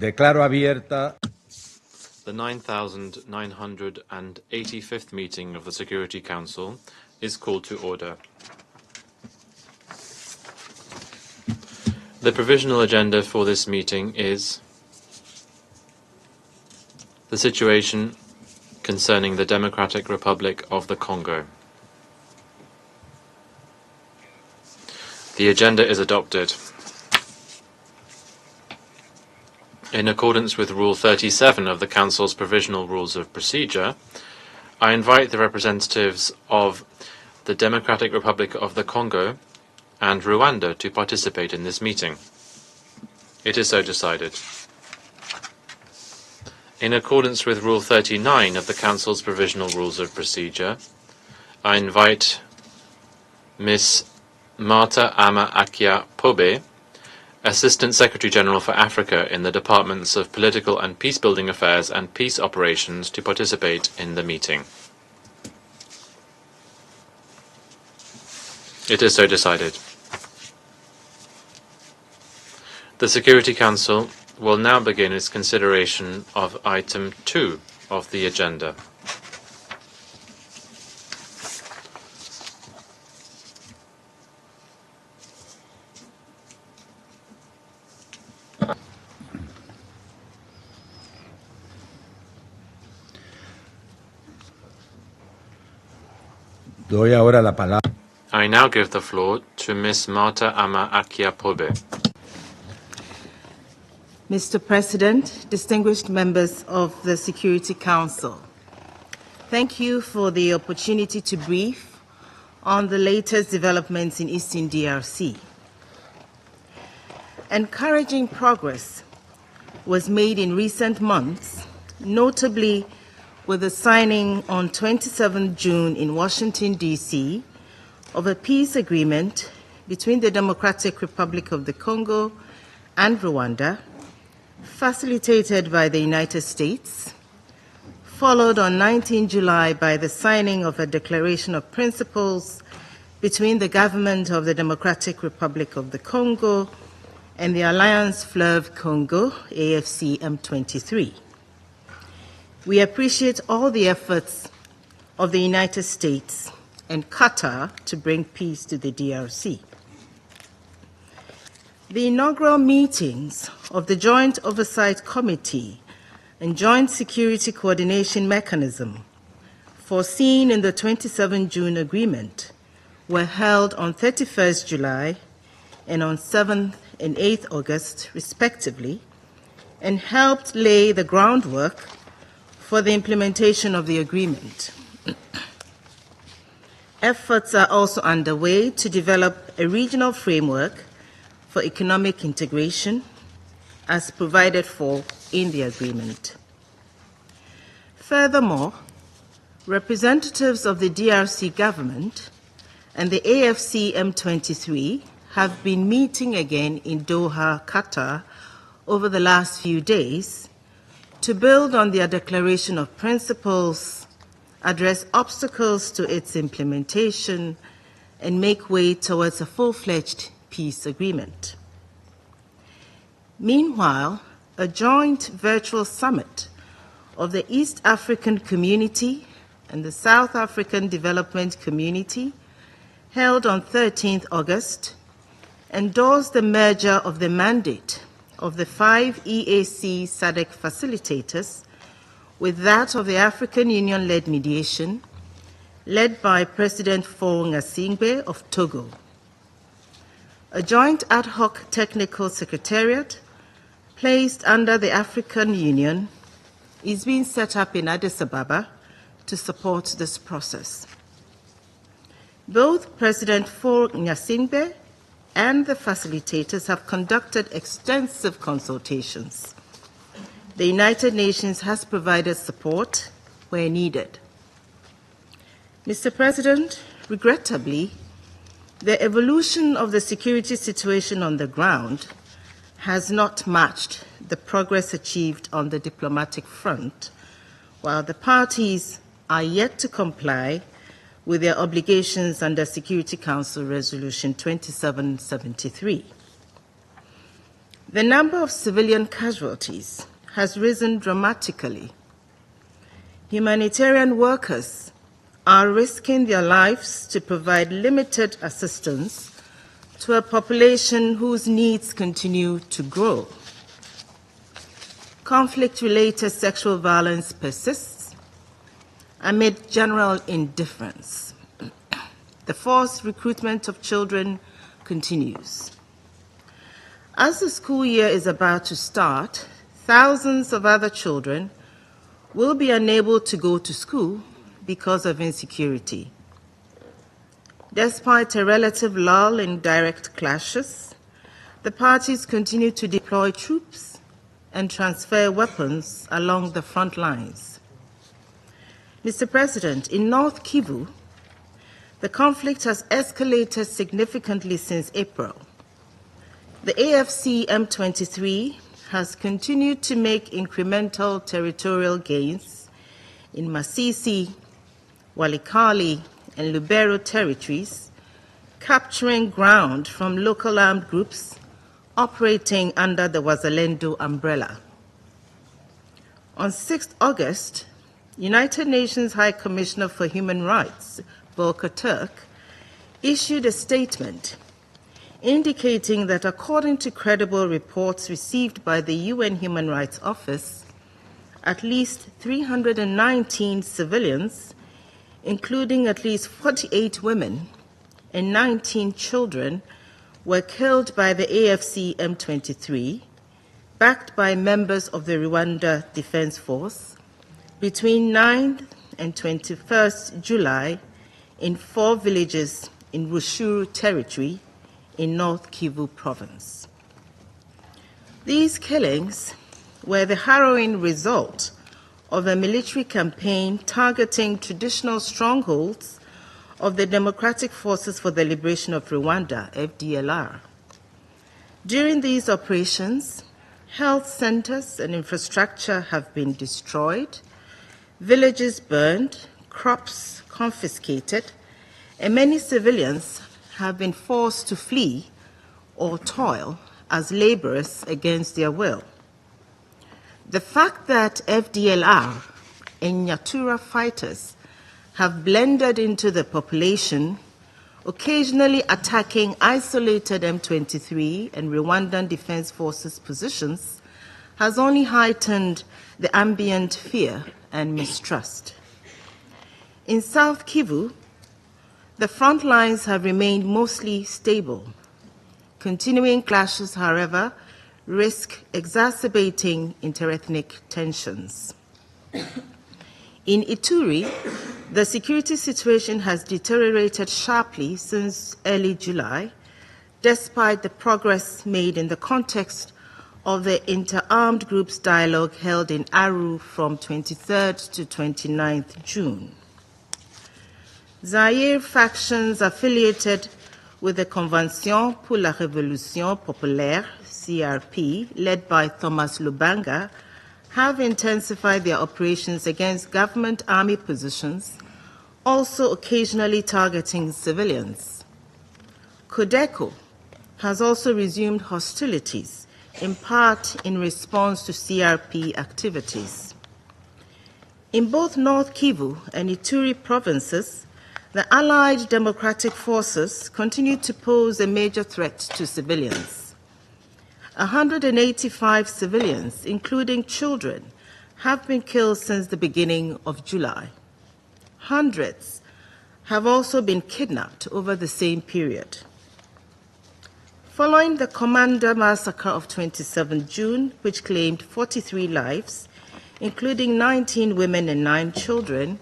Declaro abierta The 9,985th meeting of the Security Council is called to order. The provisional agenda for this meeting is the situation concerning the Democratic Republic of the Congo. The agenda is adopted. In accordance with Rule 37 of the Council's Provisional Rules of Procedure, I invite the representatives of the Democratic Republic of the Congo and Rwanda to participate in this meeting. It is so decided. In accordance with Rule 39 of the Council's Provisional Rules of Procedure, I invite Ms. Marta Ama Akia Pobe, Assistant Secretary General for Africa in the Departments of Political and Peacebuilding Affairs and Peace Operations, to participate in the meeting. It is so decided. The Security Council will now begin its consideration of item 2 of the agenda. Doy ahora la palabra. I now give the floor to Ms. Marta Ama Akia Pobe. Mr. President, distinguished members of the Security Council, thank you for the opportunity to brief on the latest developments in Eastern DRC. Encouraging progress was made in recent months, notably with the signing on 27 June in Washington, D.C., of a peace agreement between the Democratic Republic of the Congo and Rwanda, facilitated by the United States, followed on 19 July by the signing of a declaration of principles between the government of the Democratic Republic of the Congo and the Alliance Fleuve Congo, AFC M23. We appreciate all the efforts of the United States and Qatar to bring peace to the DRC. The inaugural meetings of the Joint Oversight Committee and Joint Security Coordination Mechanism, foreseen in the 27 June agreement, were held on 31st July and on 7th and 8th August, respectively, and helped lay the groundwork for the implementation of the agreement. Efforts are also underway to develop a regional framework for economic integration as provided for in the agreement. Furthermore, representatives of the DRC government and the AFC M23 have been meeting again in Doha, Qatar, over the last few days to build on their declaration of principles, address obstacles to its implementation, and make way towards a full-fledged peace agreement. Meanwhile, a joint virtual summit of the East African Community and the South African Development Community, held on 13th August, endorsed the merger of the mandate of the 5 EAC SADC facilitators with that of the African Union-led mediation, led by President Faure Gnassingbé of Togo. A joint ad hoc technical secretariat placed under the African Union is being set up in Addis Ababa to support this process. Both President Faure Gnassingbé and the facilitators have conducted extensive consultations. The United Nations has provided support where needed. Mr. President, regrettably, the evolution of the security situation on the ground has not matched the progress achieved on the diplomatic front, while the parties are yet to comply with their obligations under Security Council Resolution 2773. the number of civilian casualties has risen dramatically. Humanitarian workers are risking their lives to provide limited assistance to a population whose needs continue to grow. Conflict-related sexual violence persists amid general indifference. The forced recruitment of children continues. As the school year is about to start, thousands of other children will be unable to go to school because of insecurity. Despite a relative lull in direct clashes, the parties continue to deploy troops and transfer weapons along the front lines. Mr. President, in North Kivu, the conflict has escalated significantly since April. The AFC M23 has continued to make incremental territorial gains in Masisi, Walikale, and Lubero territories, capturing ground from local armed groups operating under the Wazalendo umbrella. On 6 August, United Nations High Commissioner for Human Rights, Volker Turk, issued a statement indicating that according to credible reports received by the UN Human Rights Office, at least 319 civilians, including at least 48 women and 19 children, were killed by the AFC M23, backed by members of the Rwanda Defense Force, between 9th and 21st July in 4 villages in Rushuru Territory in North Kivu Province. These killings were the harrowing result of a military campaign targeting traditional strongholds of the Democratic Forces for the Liberation of Rwanda, FDLR. During these operations, health centers and infrastructure have been destroyed, villages burned, crops confiscated, and many civilians have been forced to flee or toil as laborers against their will. The fact that FDLR and Nyatura fighters have blended into the population, occasionally attacking isolated M23 and Rwandan Defense Forces positions, has only heightened the ambient fear and mistrust. In South Kivu, the front lines have remained mostly stable. Continuing clashes, however, risk exacerbating interethnic tensions. In Ituri, the security situation has deteriorated sharply since early July, despite the progress made in the context of the inter-armed groups dialogue held in Aru from 23rd to 29th June. Zaire factions affiliated with the Convention pour la Révolution Populaire, CRP, led by Thomas Lubanga, have intensified their operations against government army positions, also occasionally targeting civilians. Codeco has also resumed hostilities, in part in response to CRP activities. In both North Kivu and Ituri provinces, the Allied Democratic Forces continue to pose a major threat to civilians. 185 civilians, including children, have been killed since the beginning of July. Hundreds have also been kidnapped over the same period. Following the Commander massacre of 27 June, which claimed 43 lives, including 19 women and 9 children,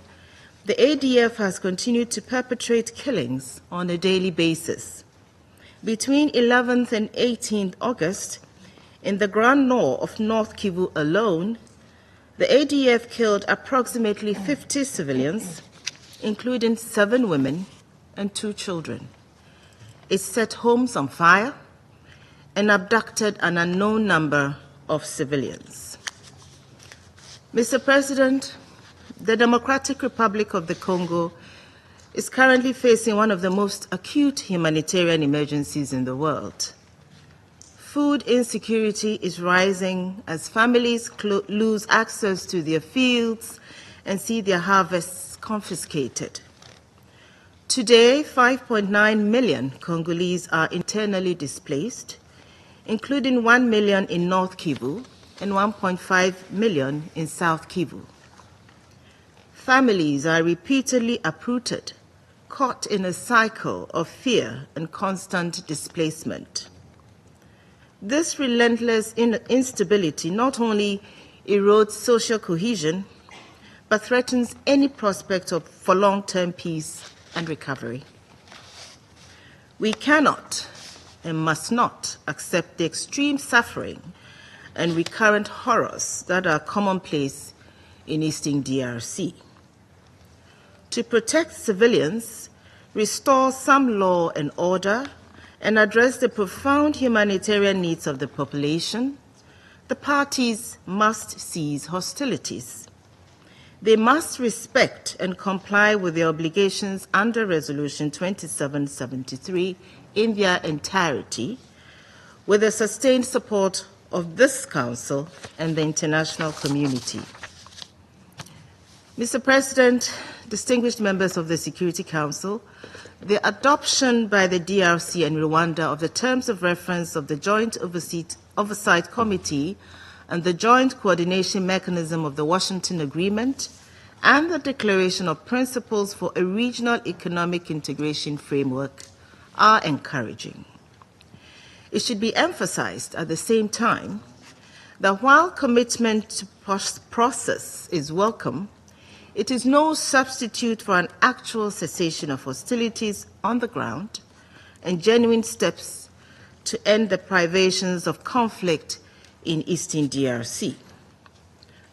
the ADF has continued to perpetrate killings on a daily basis. Between 11th and 18th August, in the Grand Nord of North Kivu alone, the ADF killed approximately 50 civilians, including 7 women and 2 children. It set homes on fire and abducted an unknown number of civilians. Mr. President, the Democratic Republic of the Congo is currently facing one of the most acute humanitarian emergencies in the world. Food insecurity is rising as families lose access to their fields and see their harvests confiscated. Today, 5.9 million Congolese are internally displaced, including 1 million in North Kivu and 1.5 million in South Kivu. Families are repeatedly uprooted, caught in a cycle of fear and constant displacement. This relentless instability not only erodes social cohesion, but threatens any prospect for long-term peace and recovery. We cannot and must not accept the extreme suffering and recurrent horrors that are commonplace in Eastern DRC. To protect civilians, restore some law and order, and address the profound humanitarian needs of the population, the parties must cease hostilities. They must respect and comply with their obligations under Resolution 2773 in their entirety, with the sustained support of this Council and the international community. Mr. President, distinguished members of the Security Council, the adoption by the DRC and Rwanda of the terms of reference of the Joint Oversight Committee and the Joint Coordination Mechanism of the Washington Agreement and the Declaration of Principles for a Regional Economic Integration Framework are encouraging. It should be emphasized at the same time that while commitment to process is welcome, it is no substitute for an actual cessation of hostilities on the ground and genuine steps to end the privations of conflict in Eastern DRC.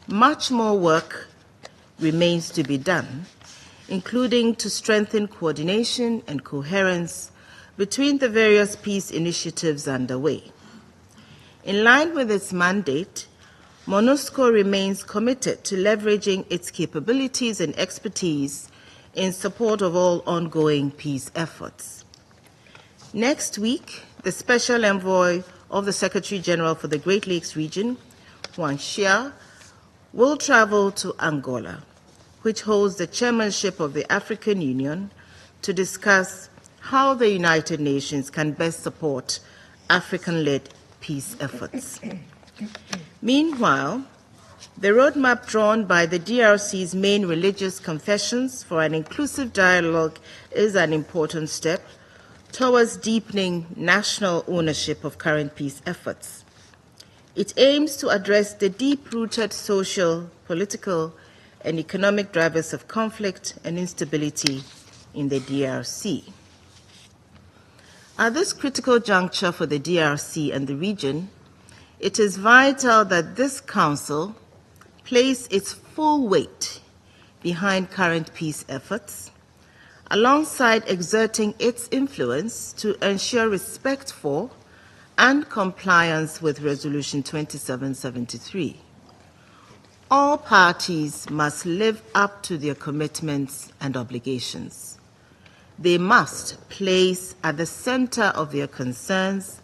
Much more work remains to be done, including to strengthen coordination and coherence between the various peace initiatives underway. In line with its mandate, MONUSCO remains committed to leveraging its capabilities and expertise in support of all ongoing peace efforts. Next week, the Special Envoy of the Secretary General for the Great Lakes region, Juan Xia, will travel to Angola, which holds the chairmanship of the African Union, to discuss how the United Nations can best support African-led peace efforts. Meanwhile, the roadmap drawn by the DRC's main religious confessions for an inclusive dialogue is an important step towards deepening national ownership of current peace efforts. It aims to address the deep-rooted social, political, and economic drivers of conflict and instability in the DRC. At this critical juncture for the DRC and the region, it is vital that this Council place its full weight behind current peace efforts, alongside exerting its influence to ensure respect for and compliance with Resolution 2773. All parties must live up to their commitments and obligations. They must place at the center of their concerns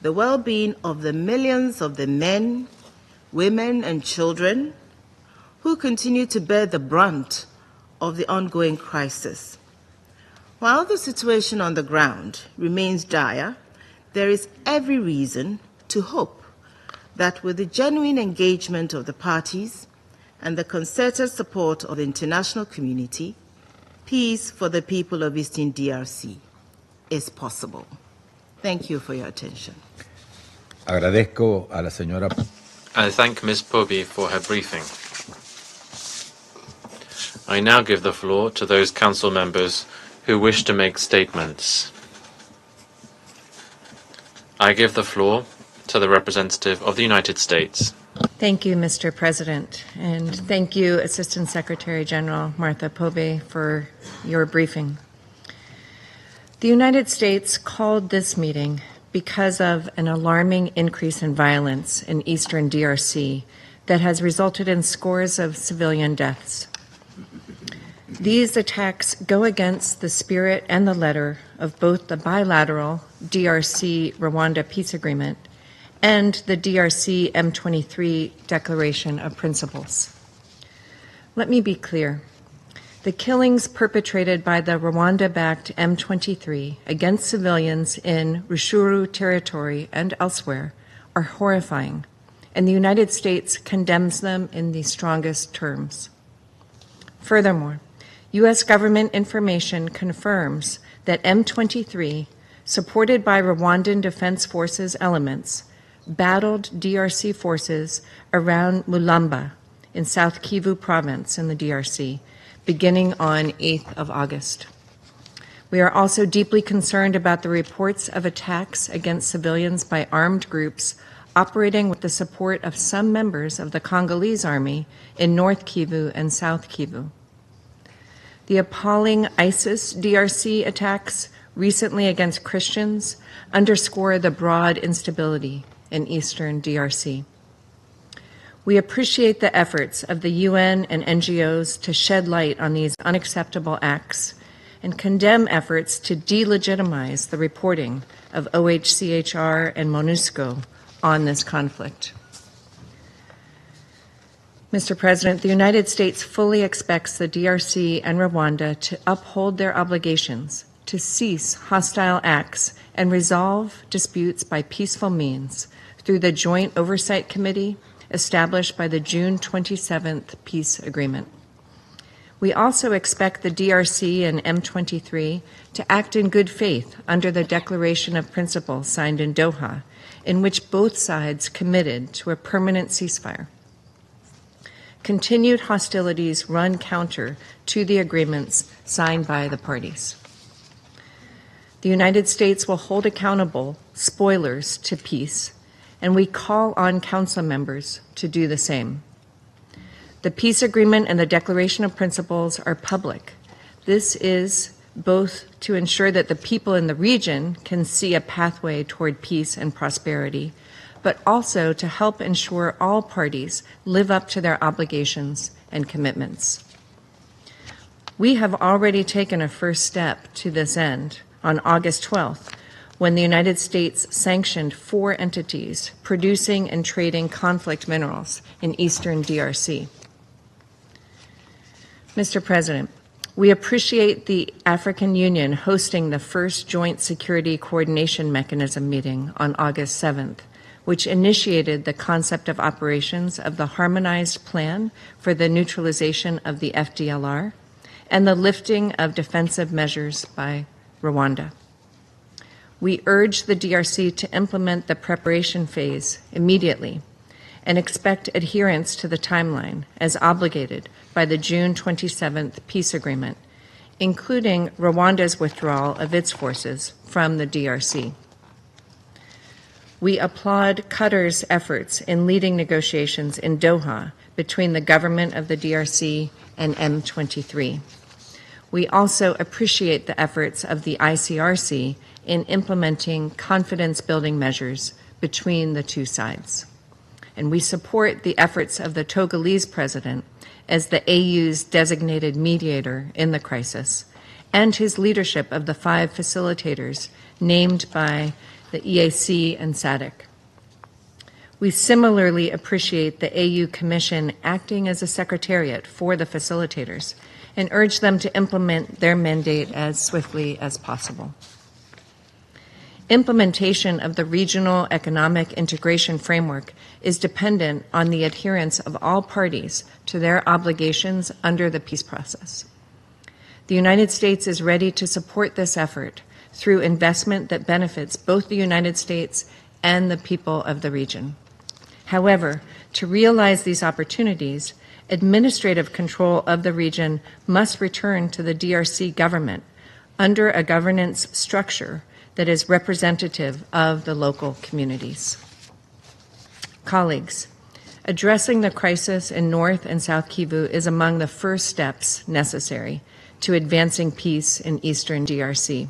the well-being of the millions of the men, women, and children who continue to bear the brunt of the ongoing crisis. While the situation on the ground remains dire, there is every reason to hope that with the genuine engagement of the parties and the concerted support of the international community, peace for the people of Eastern DRC is possible. Thank you for your attention. Agradezco a la señora. I thank Ms. Pobi for her briefing. I now give the floor to those council members who wish to make statements. I give the floor to the representative of the United States. Thank you, Mr. President, and thank you, Assistant Secretary General Martha Pobe, for your briefing. The United States called this meeting because of an alarming increase in violence in eastern DRC that has resulted in scores of civilian deaths. These attacks go against the spirit and the letter of both the bilateral DRC-Rwanda peace agreement and the DRC M23 Declaration of Principles. Let me be clear. The killings perpetrated by the Rwanda-backed M23 against civilians in Rushuru territory and elsewhere are horrifying, and the United States condemns them in the strongest terms. Furthermore, U.S. government information confirms that M23, supported by Rwandan Defense Forces elements, battled DRC forces around Mulamba in South Kivu province in the DRC, beginning on 8th of August. We are also deeply concerned about the reports of attacks against civilians by armed groups operating with the support of some members of the Congolese army in North Kivu and South Kivu. The appalling ISIS DRC attacks recently against Christians underscore the broad instability in eastern DRC. We appreciate the efforts of the UN and NGOs to shed light on these unacceptable acts and condemn efforts to delegitimize the reporting of OHCHR and MONUSCO on this conflict. Mr. President, the United States fully expects the DRC and Rwanda to uphold their obligations to cease hostile acts and resolve disputes by peaceful means through the Joint Oversight Committee established by the June 27th peace agreement. We also expect the DRC and M23 to act in good faith under the Declaration of Principles signed in Doha, in which both sides committed to a permanent ceasefire. Continued hostilities run counter to the agreements signed by the parties. The United States will hold accountable spoilers to peace, and we call on Council members to do the same. The peace agreement and the Declaration of Principles are public. This is both to ensure that the people in the region can see a pathway toward peace and prosperity, but also to help ensure all parties live up to their obligations and commitments. We have already taken a first step to this end on August 12th, when the United States sanctioned 4 entities producing and trading conflict minerals in eastern DRC. Mr. President, we appreciate the African Union hosting the first Joint Security Coordination Mechanism meeting on August 7th, which initiated the concept of operations of the Harmonized Plan for the Neutralization of the FDLR and the lifting of defensive measures by Rwanda. We urge the DRC to implement the preparation phase immediately and expect adherence to the timeline as obligated by the June 27th peace agreement, including Rwanda's withdrawal of its forces from the DRC. We applaud Qatar's efforts in leading negotiations in Doha between the government of the DRC and M23. We also appreciate the efforts of the ICRC in implementing confidence-building measures between the two sides. And we support the efforts of the Togolese president as the AU's designated mediator in the crisis, and his leadership of the 5 facilitators named by the EAC and SADC. We similarly appreciate the AU Commission acting as a secretariat for the facilitators and urge them to implement their mandate as swiftly as possible. Implementation of the Regional Economic Integration Framework is dependent on the adherence of all parties to their obligations under the peace process. The United States is ready to support this effort through investment that benefits both the United States and the people of the region. However, to realize these opportunities, administrative control of the region must return to the DRC government under a governance structure that is representative of the local communities. Colleagues, addressing the crisis in North and South Kivu is among the first steps necessary to advancing peace in eastern DRC.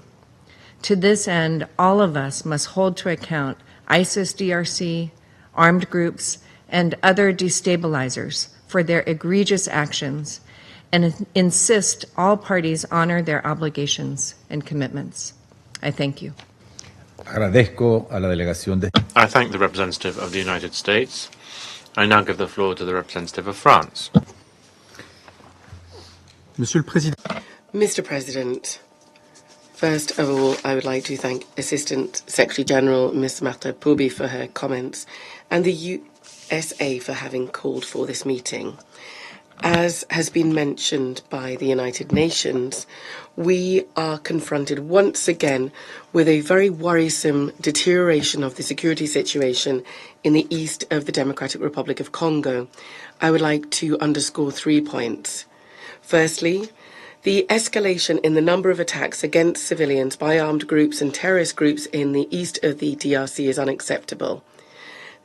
To this end, all of us must hold to account ISIS DRC, armed groups, and other destabilizers for their egregious actions and insist all parties honor their obligations and commitments. I thank you. Agradezco a la delegación de I thank the representative of the United States. I now give the floor to the representative of France. Mr. President, first of all, I would like to thank Assistant Secretary General Ms. Martha Pouby for her comments and the USA for having called for this meeting. As has been mentioned by the United Nations, we are confronted once again with a very worrisome deterioration of the security situation in the east of the Democratic Republic of Congo. I would like to underscore 3 points. Firstly, the escalation in the number of attacks against civilians by armed groups and terrorist groups in the east of the DRC is unacceptable.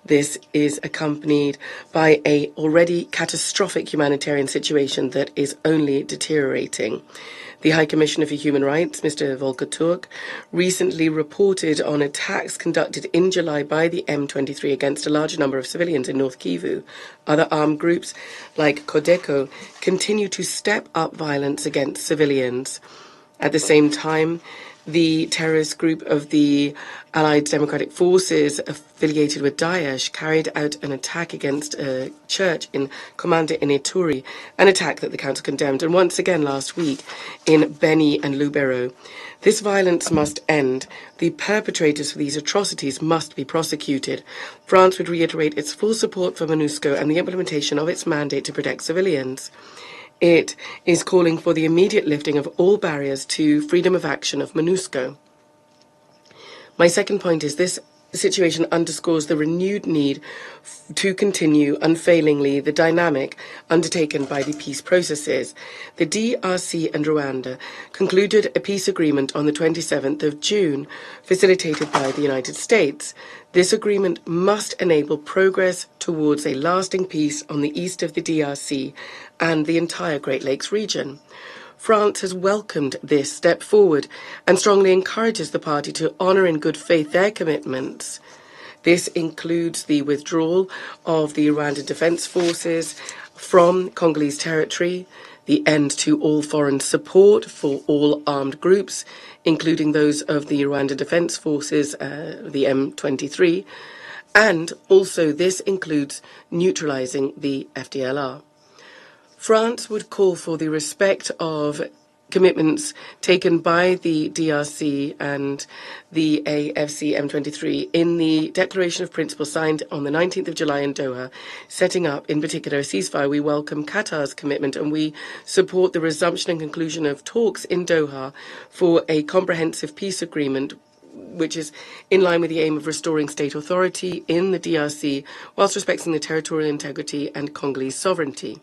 This is accompanied by an already catastrophic humanitarian situation that is only deteriorating. The High Commissioner for Human Rights, Mr. Volker Turk, recently reported on attacks conducted in July by the M23 against a large number of civilians in North Kivu. Other armed groups, like Codeco, continue to step up violence against civilians. At the same time, the terrorist group of the Allied Democratic Forces affiliated with Daesh carried out an attack against a church in Komanda in Ituri, an attack that the Council condemned, and once again last week in Beni and Lubero. This violence must end. The perpetrators for these atrocities must be prosecuted. France would reiterate its full support for MONUSCO and the implementation of its mandate to protect civilians. It is calling for the immediate lifting of all barriers to freedom of action of MONUSCO. My second point is this situation underscores the renewed need to continue unfailingly the dynamic undertaken by the peace processes. The DRC and Rwanda concluded a peace agreement on the 27th of June, facilitated by the United States. This agreement must enable progress towards a lasting peace on the east of the DRC and the entire Great Lakes region. France has welcomed this step forward and strongly encourages the party to honour in good faith their commitments. This includes the withdrawal of the Rwandan Defence Forces from Congolese territory, the end to all foreign support for all armed groups, including those of the Rwandan Defence Forces, the M23, and also this includes neutralising the FDLR. France would call for the respect of commitments taken by the DRC and the AFC M23 in the Declaration of Principle signed on the 19th of July in Doha, setting up, in particular, a ceasefire. We welcome Qatar's commitment and we support the resumption and conclusion of talks in Doha for a comprehensive peace agreement which is in line with the aim of restoring state authority in the DRC whilst respecting the territorial integrity and Congolese sovereignty.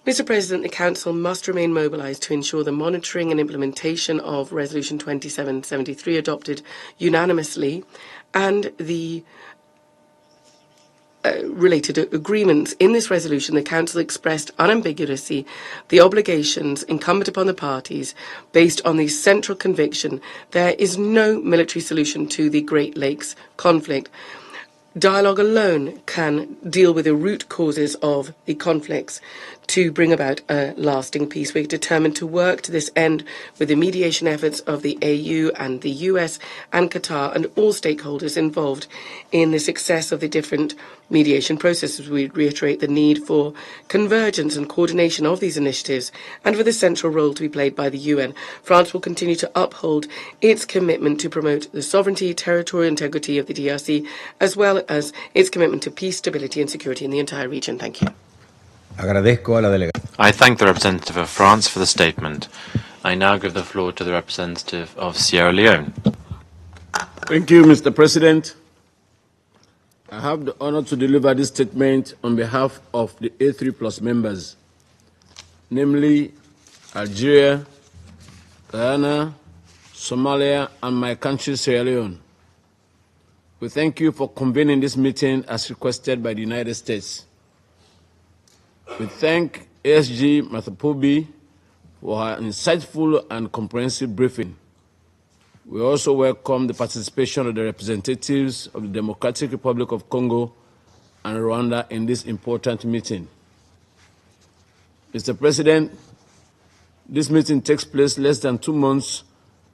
Mr. President, the Council must remain mobilised to ensure the monitoring and implementation of Resolution 2773 adopted unanimously and the related agreements. In this resolution, the Council expressed unambiguously the obligations incumbent upon the parties based on the central conviction there is no military solution to the Great Lakes conflict. Dialogue alone can deal with the root causes of the conflicts to bring about a lasting peace. We're determined to work to this end with the mediation efforts of the AU and the US and Qatar and all stakeholders involved in the success of the different mediation processes. We reiterate the need for convergence and coordination of these initiatives and for the central role to be played by the UN. France will continue to uphold its commitment to promote the sovereignty, territorial integrity of the DRC, as well as its commitment to peace, stability and security in the entire region. Thank you. Agradezco a la delegación. I thank the representative of France for the statement. I now give the floor to the representative of Sierra Leone. Thank you, Mr. President. I have the honor to deliver this statement on behalf of the A3+ members, namely Algeria, Guyana, Somalia, and my country, Sierra Leone. We thank you for convening this meeting as requested by the United States. We thank ASG Martha Pouby for her insightful and comprehensive briefing. We also welcome the participation of the representatives of the Democratic Republic of Congo and Rwanda in this important meeting. Mr. President, this meeting takes place less than 2 months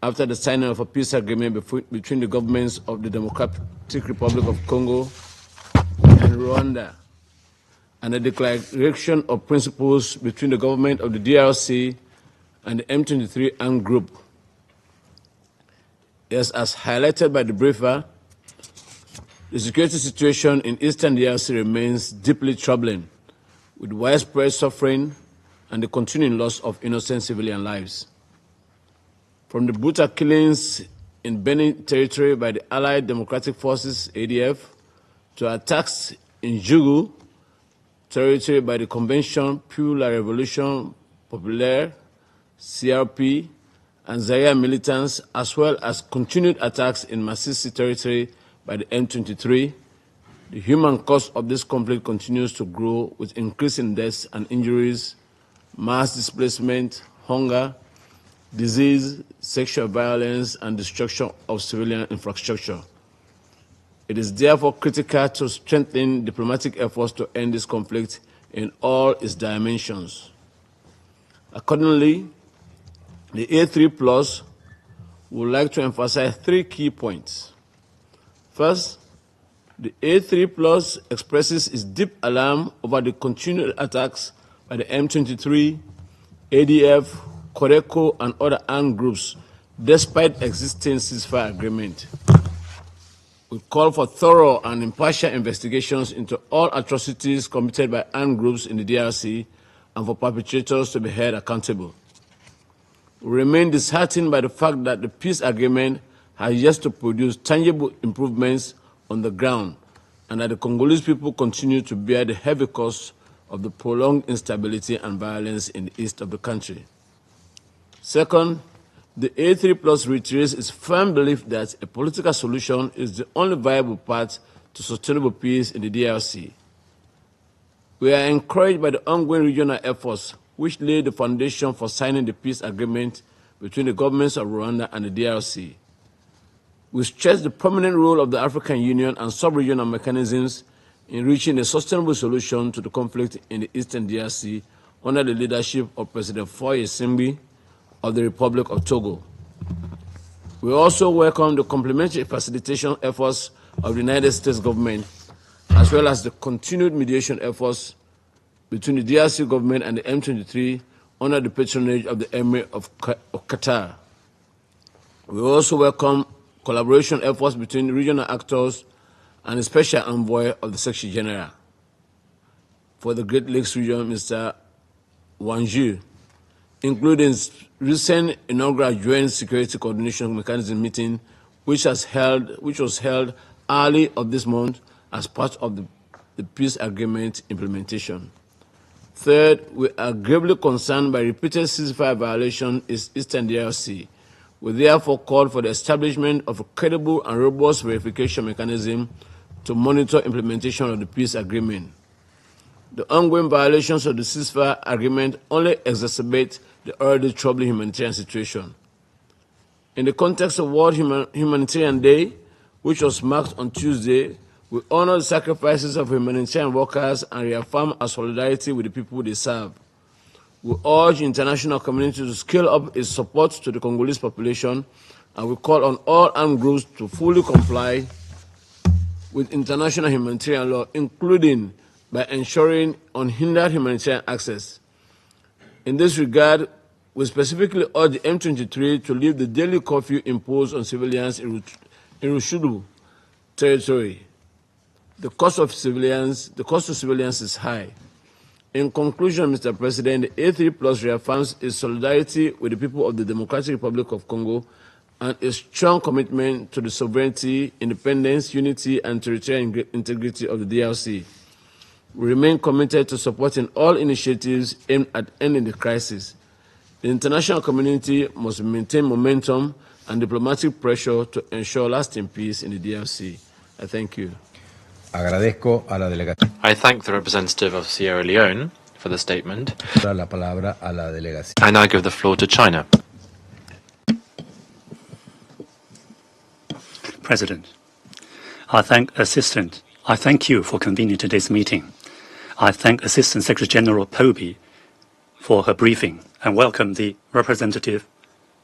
after the signing of a peace agreement between the governments of the Democratic Republic of Congo and Rwanda, and a declaration of principles between the government of the DRC and the M23 armed group. Yes, as highlighted by the briefer, the security situation in eastern DRC remains deeply troubling, with widespread suffering and the continuing loss of innocent civilian lives. From the brutal killings in Benin territory by the Allied Democratic Forces, ADF, to attacks in Jugu territory by the Convention pour la Révolution Populaire, CRP, and Zaire militants, as well as continued attacks in Masisi territory by the M23, the human cost of this conflict continues to grow with increasing deaths and injuries, mass displacement, hunger, disease, sexual violence, and destruction of civilian infrastructure. It is therefore critical to strengthen diplomatic efforts to end this conflict in all its dimensions. Accordingly, the A3 Plus would like to emphasize 3 key points. First, the A3 Plus expresses its deep alarm over the continued attacks by the M23, ADF, Codeco, and other armed groups, despite existing ceasefire agreement. We call for thorough and impartial investigations into all atrocities committed by armed groups in the DRC and for perpetrators to be held accountable. We remain disheartened by the fact that the peace agreement has yet to produce tangible improvements on the ground, and that the Congolese people continue to bear the heavy cost of the prolonged instability and violence in the east of the country. Second, the A3 Plus reiterates its firm belief that a political solution is the only viable path to sustainable peace in the DRC. We are encouraged by the ongoing regional efforts which laid the foundation for signing the peace agreement between the governments of Rwanda and the DRC. We stress the prominent role of the African Union and sub-regional mechanisms in reaching a sustainable solution to the conflict in the eastern DRC under the leadership of President Faure Gnassingbe of the Republic of Togo. We also welcome the complementary facilitation efforts of the United States government, as well as the continued mediation efforts between the DRC government and the M23 under the patronage of the Emir of Qatar. We also welcome collaboration efforts between regional actors and the Special Envoy of the Secretary General for the Great Lakes region, Mr. Wanju, including recent inaugural Joint Security Coordination Mechanism meeting, which was held early of this month as part of the peace agreement implementation. Third, we are gravely concerned by repeated ceasefire violations in Eastern DRC. We therefore call for the establishment of a credible and robust verification mechanism to monitor implementation of the peace agreement. The ongoing violations of the ceasefire agreement only exacerbate the already troubling humanitarian situation. In the context of World Humanitarian Day, which was marked on Tuesday, we honor the sacrifices of humanitarian workers and reaffirm our solidarity with the people they serve. We urge the international community to scale up its support to the Congolese population, and we call on all armed groups to fully comply with international humanitarian law, including by ensuring unhindered humanitarian access. In this regard, we specifically urge the M23 to leave the daily curfew imposed on civilians in Rushudu territory. The cost to civilians is high. In conclusion, Mr. President, the A3 Plus reaffirms its solidarity with the people of the Democratic Republic of Congo and its strong commitment to the sovereignty, independence, unity, and territorial integrity of the DRC. We remain committed to supporting all initiatives aimed at ending the crisis. The international community must maintain momentum and diplomatic pressure to ensure lasting peace in the DRC. I thank you. Agradezco a la delegación. I thank the representative of Sierra Leone for the statement. La palabra a la delegación. I now give the floor to China. President, I thank you for convening today's meeting. I thank Assistant Secretary General Poby for her briefing and welcome the representative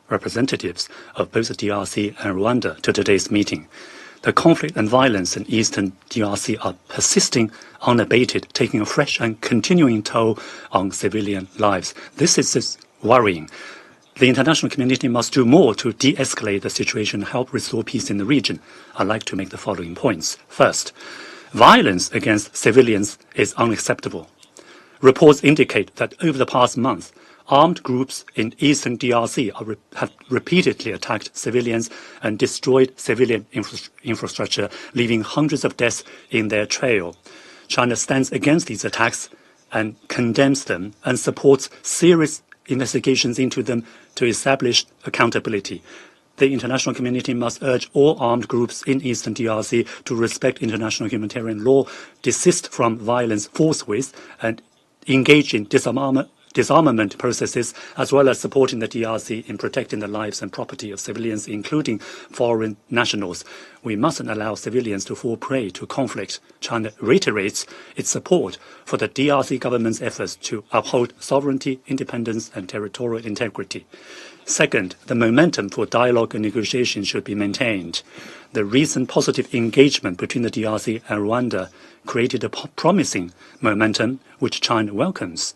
representatives of both the DRC and Rwanda to today's meeting. The conflict and violence in eastern DRC are persisting unabated, taking a fresh and continuing toll on civilian lives. This is worrying. The international community must do more to de-escalate the situation and help restore peace in the region. I'd like to make the following points. First, violence against civilians is unacceptable. Reports indicate that over the past month, armed groups in eastern DRC have repeatedly attacked civilians and destroyed civilian infrastructure, leaving hundreds of deaths in their trail. China stands against these attacks and condemns them and supports serious investigations into them to establish accountability. The international community must urge all armed groups in eastern DRC to respect international humanitarian law, desist from violence forthwith, and engage in disarmament processes, as well as supporting the DRC in protecting the lives and property of civilians, including foreign nationals. We mustn't allow civilians to fall prey to conflict. China reiterates its support for the DRC government's efforts to uphold sovereignty, independence, and territorial integrity. Second, the momentum for dialogue and negotiation should be maintained. The recent positive engagement between the DRC and Rwanda created a promising momentum which China welcomes.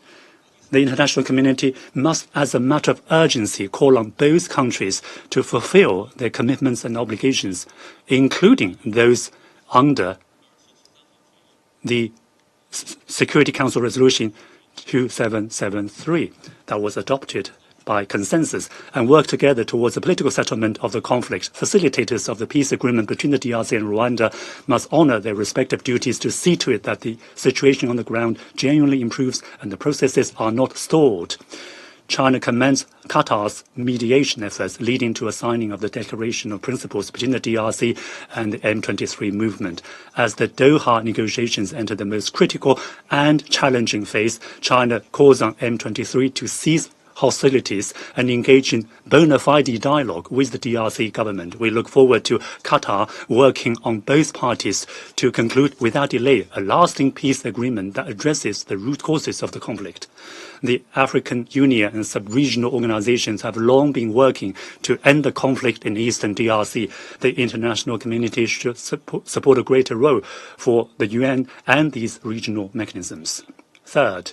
The international community must, as a matter of urgency, call on both countries to fulfill their commitments and obligations, including those under the Security Council Resolution 2773 that was adopted by consensus, and work together towards a political settlement of the conflict. Facilitators of the peace agreement between the DRC and Rwanda must honor their respective duties to see to it that the situation on the ground genuinely improves and the processes are not stalled. China commends Qatar's mediation efforts leading to a signing of the Declaration of Principles between the DRC and the M23 movement. As the Doha negotiations enter the most critical and challenging phase, China calls on M23 to cease hostilities and engage in bona fide dialogue with the DRC government. We look forward to Qatar working on both parties to conclude without delay a lasting peace agreement that addresses the root causes of the conflict. The African Union and sub-regional organizations have long been working to end the conflict in eastern DRC. The international community should support a greater role for the UN and these regional mechanisms. Third,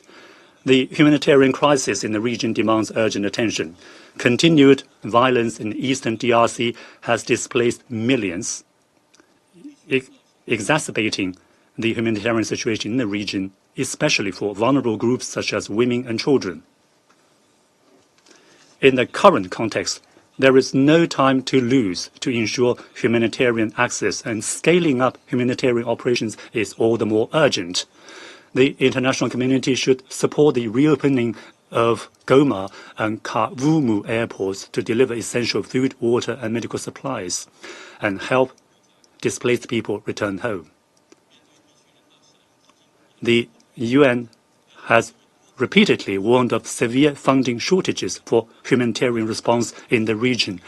the humanitarian crisis in the region demands urgent attention. Continued violence in eastern DRC has displaced millions, exacerbating the humanitarian situation in the region, especially for vulnerable groups such as women and children. In the current context, there is no time to lose to ensure humanitarian access, and scaling up humanitarian operations is all the more urgent. The international community should support the reopening of Goma and Kavumu airports to deliver essential food, water, and medical supplies, and help displaced people return home. The UN has repeatedly warned of severe funding shortages for humanitarian response in the region.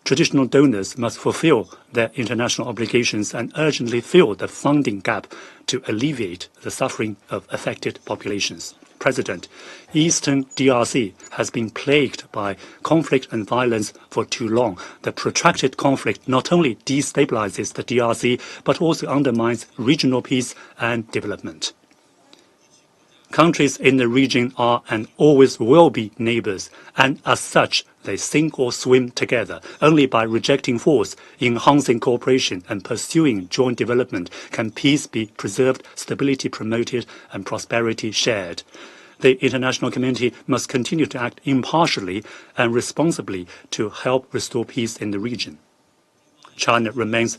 Traditional donors must fulfill their international obligations and urgently fill the funding gap to alleviate the suffering of affected populations. President, Eastern DRC has been plagued by conflict and violence for too long. The protracted conflict not only destabilizes the DRC, but also undermines regional peace and development. Countries in the region are and always will be neighbors, and as such, they sink or swim together. Only by rejecting force, enhancing cooperation, and pursuing joint development can peace be preserved, stability promoted, and prosperity shared. The international community must continue to act impartially and responsibly to help restore peace in the region. China remains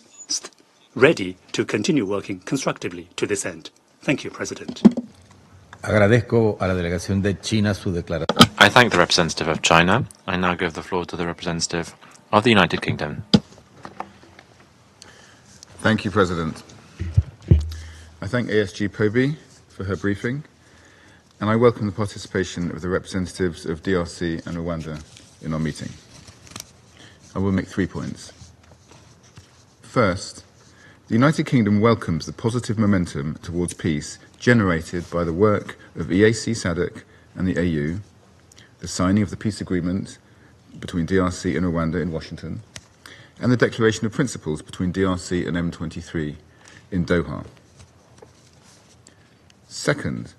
ready to continue working constructively to this end. Thank you, President. Agradezco a la delegación de China su declaración. I thank the representative of China. I now give the floor to the representative of the United Kingdom. Thank you, President. I thank ASG Poby for her briefing, and I welcome the participation of the representatives of DRC and Rwanda in our meeting. I will make 3 points. First, the United Kingdom welcomes the positive momentum towards peace generated by the work of EAC SADC and the AU, the signing of the peace agreement between DRC and Rwanda in Washington, and the Declaration of Principles between DRC and M23 in Doha. Second,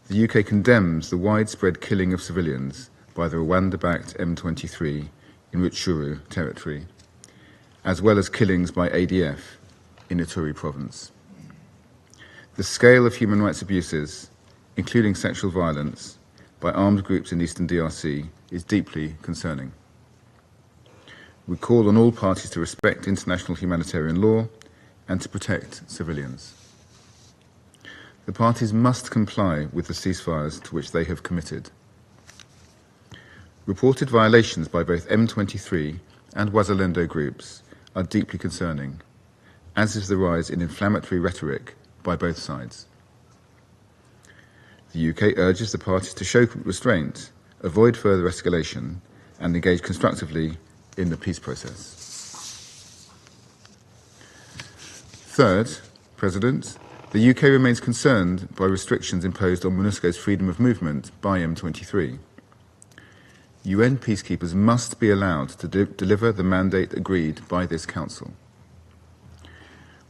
the UK condemns the widespread killing of civilians by the Rwanda-backed M23 in Rutshuru territory, as well as killings by ADF in Ituri province. The scale of human rights abuses, including sexual violence, by armed groups in eastern DRC is deeply concerning. We call on all parties to respect international humanitarian law and to protect civilians. The parties must comply with the ceasefires to which they have committed. Reported violations by both M23 and Wazalendo groups are deeply concerning, as is the rise in inflammatory rhetoric by both sides. The UK urges the parties to show restraint, avoid further escalation, and engage constructively in the peace process. Third, President, the UK remains concerned by restrictions imposed on MONUSCO's freedom of movement by M23. UN peacekeepers must be allowed to deliver the mandate agreed by this Council.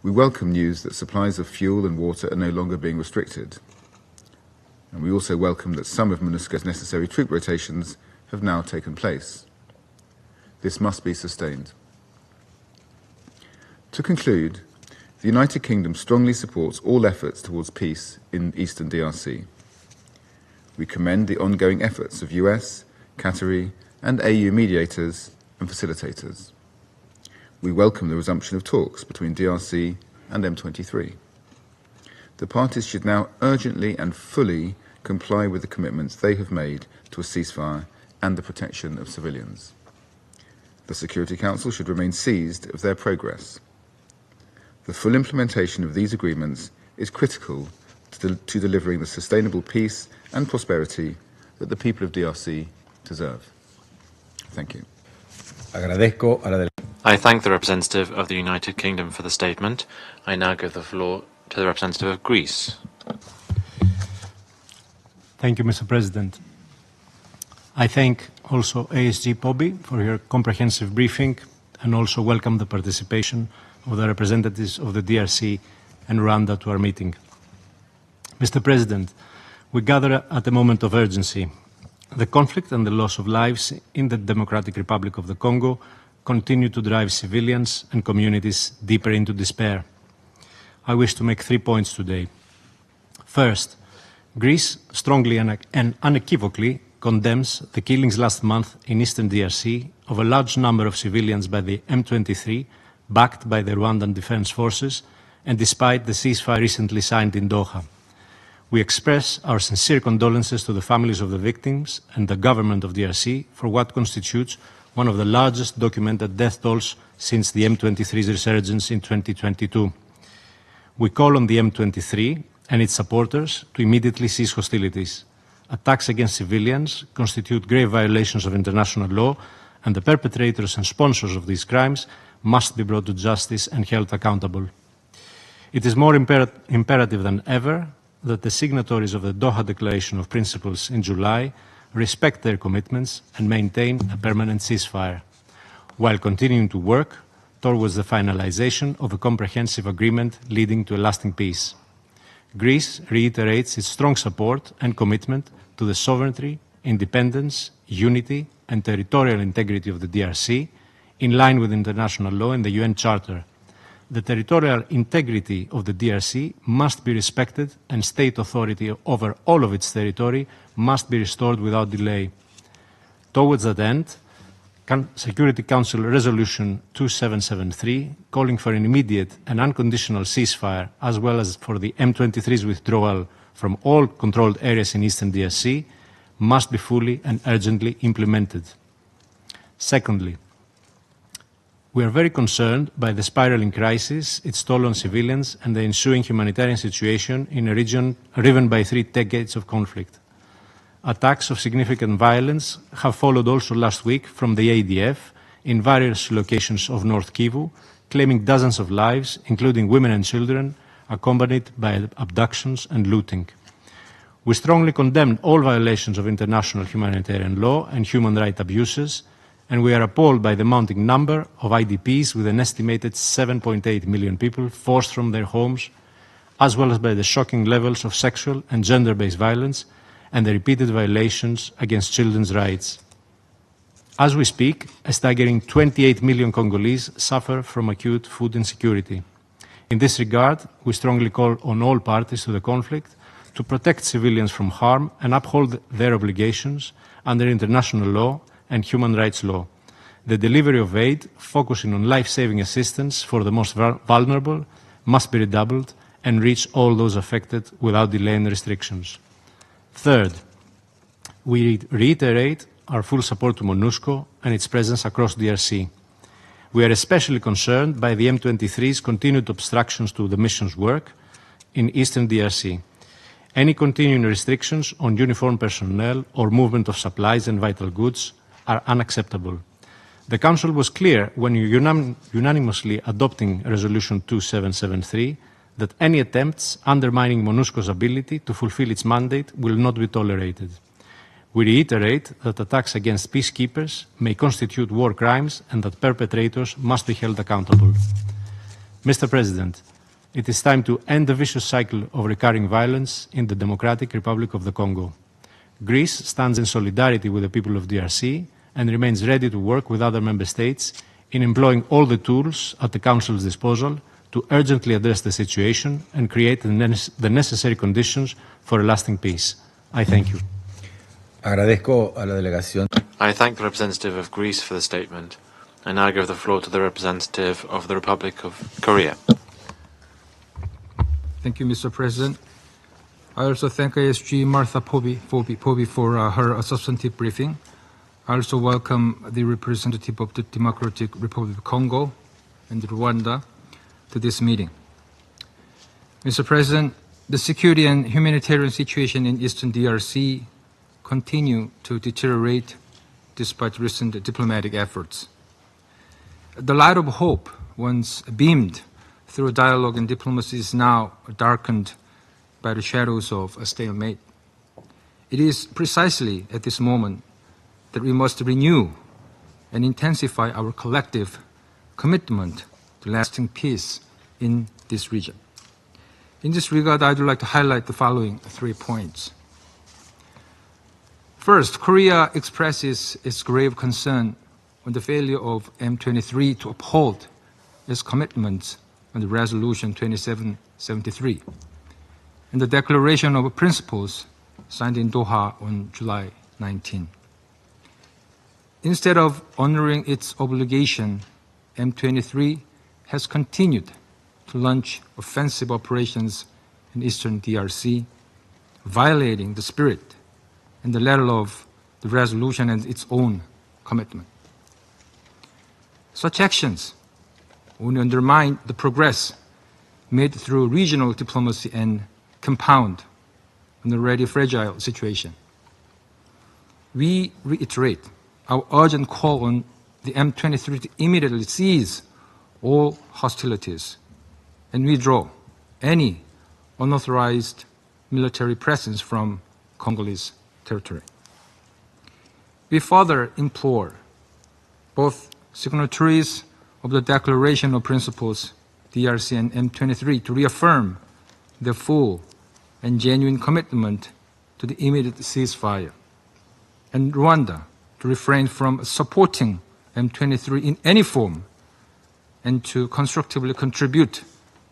We welcome news that supplies of fuel and water are no longer being restricted. And we also welcome that some of MONUSCO's necessary troop rotations have now taken place. This must be sustained. To conclude, the United Kingdom strongly supports all efforts towards peace in eastern DRC. We commend the ongoing efforts of US, Qatari, and AU mediators and facilitators. We welcome the resumption of talks between DRC and M23. The parties should now urgently and fully comply with the commitments they have made to a ceasefire and the protection of civilians. The Security Council should remain seized of their progress. The full implementation of these agreements is critical to delivering the sustainable peace and prosperity that the people of DRC deserve. Thank you. Agradezco a la I thank the representative of the United Kingdom for the statement. I now give the floor to the representative of Greece. Thank you, Mr. President. I thank also ASG POBI for your comprehensive briefing and also welcome the participation of the representatives of the DRC and Rwanda to our meeting. Mr. President, we gather at a moment of urgency. The conflict and the loss of lives in the Democratic Republic of the Congo continue to drive civilians and communities deeper into despair. I wish to make 3 points today. First, Greece strongly and unequivocally condemns the killings last month in eastern DRC of a large number of civilians by the M23, backed by the Rwandan Defense Forces, and despite the ceasefire recently signed in Doha. We express our sincere condolences to the families of the victims and the government of DRC for what constitutes one of the largest documented death tolls since the M23's resurgence in 2022. We call on the M23 and its supporters to immediately cease hostilities. Attacks against civilians constitute grave violations of international law, and the perpetrators and sponsors of these crimes must be brought to justice and held accountable. It is more imperative than ever that the signatories of the Doha Declaration of Principles in July respect their commitments and maintain a permanent ceasefire, while continuing to work towards the finalization of a comprehensive agreement leading to a lasting peace. Greece reiterates its strong support and commitment to the sovereignty, independence, unity, and territorial integrity of the DRC, in line with international law and the UN Charter. The territorial integrity of the DRC must be respected, and state authority over all of its territory must be restored without delay. Towards that end, Security Council Resolution 2773, calling for an immediate and unconditional ceasefire, as well as for the M23's withdrawal from all controlled areas in eastern DRC, must be fully and urgently implemented. Secondly, we are very concerned by the spiraling crisis, its toll on civilians, and the ensuing humanitarian situation in a region riven by 3 decades of conflict. Attacks of significant violence have followed also last week from the ADF in various locations of North Kivu, claiming dozens of lives, including women and children, accompanied by abductions and looting. We strongly condemn all violations of international humanitarian law and human rights abuses, and we are appalled by the mounting number of IDPs, with an estimated 7.8 million people forced from their homes, as well as by the shocking levels of sexual and gender-based violence and the repeated violations against children's rights. As we speak, a staggering 28 million Congolese suffer from acute food insecurity. In this regard, we strongly call on all parties to the conflict to protect civilians from harm and uphold their obligations under international law and human rights law. The delivery of aid, focusing on life-saving assistance for the most vulnerable, must be redoubled and reach all those affected without delay and restrictions. Third, we reiterate our full support to MONUSCO and its presence across DRC. We are especially concerned by the M23's continued obstructions to the mission's work in eastern DRC. Any continuing restrictions on uniformed personnel or movement of supplies and vital goods are unacceptable. The Council was clear when unanimously adopting Resolution 2773 that any attempts undermining MONUSCO's ability to fulfill its mandate will not be tolerated. We reiterate that attacks against peacekeepers may constitute war crimes and that perpetrators must be held accountable. Mr. President, it is time to end the vicious cycle of recurring violence in the Democratic Republic of the Congo. Greece stands in solidarity with the people of DRC and remains ready to work with other member states in employing all the tools at the Council's disposal to urgently address the situation and create the necessary conditions for a lasting peace. I thank you. Agradezco a la delegación. I thank the representative of Greece for the statement. I now give the floor to the representative of the Republic of Korea. Thank you, Mr. President. I also thank ASG Martha Poby for her substantive briefing. I also welcome the representative of the Democratic Republic of Congo and Rwanda to this meeting. Mr. President, the security and humanitarian situation in eastern DRC continue to deteriorate despite recent diplomatic efforts. The light of hope, once beamed through dialogue and diplomacy, is now darkened by the shadows of a stalemate. It is precisely at this moment that we must renew and intensify our collective commitment to lasting peace in this region. In this regard, I would like to highlight the following 3 points. First, Korea expresses its grave concern on the failure of M23 to uphold its commitments under Resolution 2773 and the Declaration of Principles signed in Doha on July 19. Instead of honoring its obligation, M23 has continued to launch offensive operations in eastern DRC, violating the spirit and the letter of the resolution and its own commitment. Such actions only undermine the progress made through regional diplomacy and compound an already fragile situation. We reiterate our urgent call on the M23 to immediately cease all hostilities and withdraw any unauthorized military presence from Congolese territory. We further implore both signatories of the Declaration of Principles, DRC and M23, to reaffirm their full and genuine commitment to the immediate ceasefire, and Rwanda to refrain from supporting M23 in any form and to constructively contribute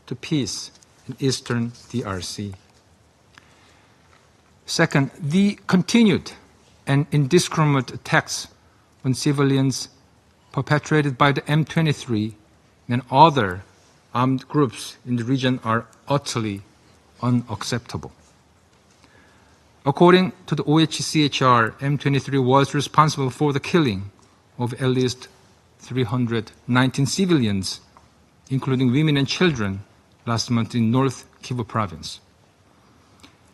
to peace in eastern DRC. Second, the continued and indiscriminate attacks on civilians perpetrated by the M23 and other armed groups in the region are utterly unacceptable. According to the OHCHR, M23 was responsible for the killing of at least 319 civilians, including women and children, last month in North Kivu province.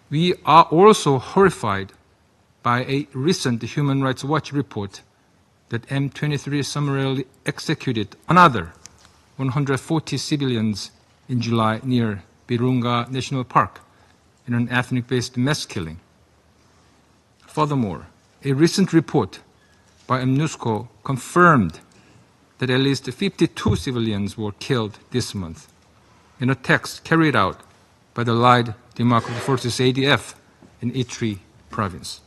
We are also horrified by a recent Human Rights Watch report that M23 summarily executed another 140 civilians in July near Virunga National Park in an ethnic-based mass killing. Furthermore, a recent report by MONUSCO confirmed that at least 52 civilians were killed this month in attacks carried out by the Allied Democratic Forces ADF in Ituri province.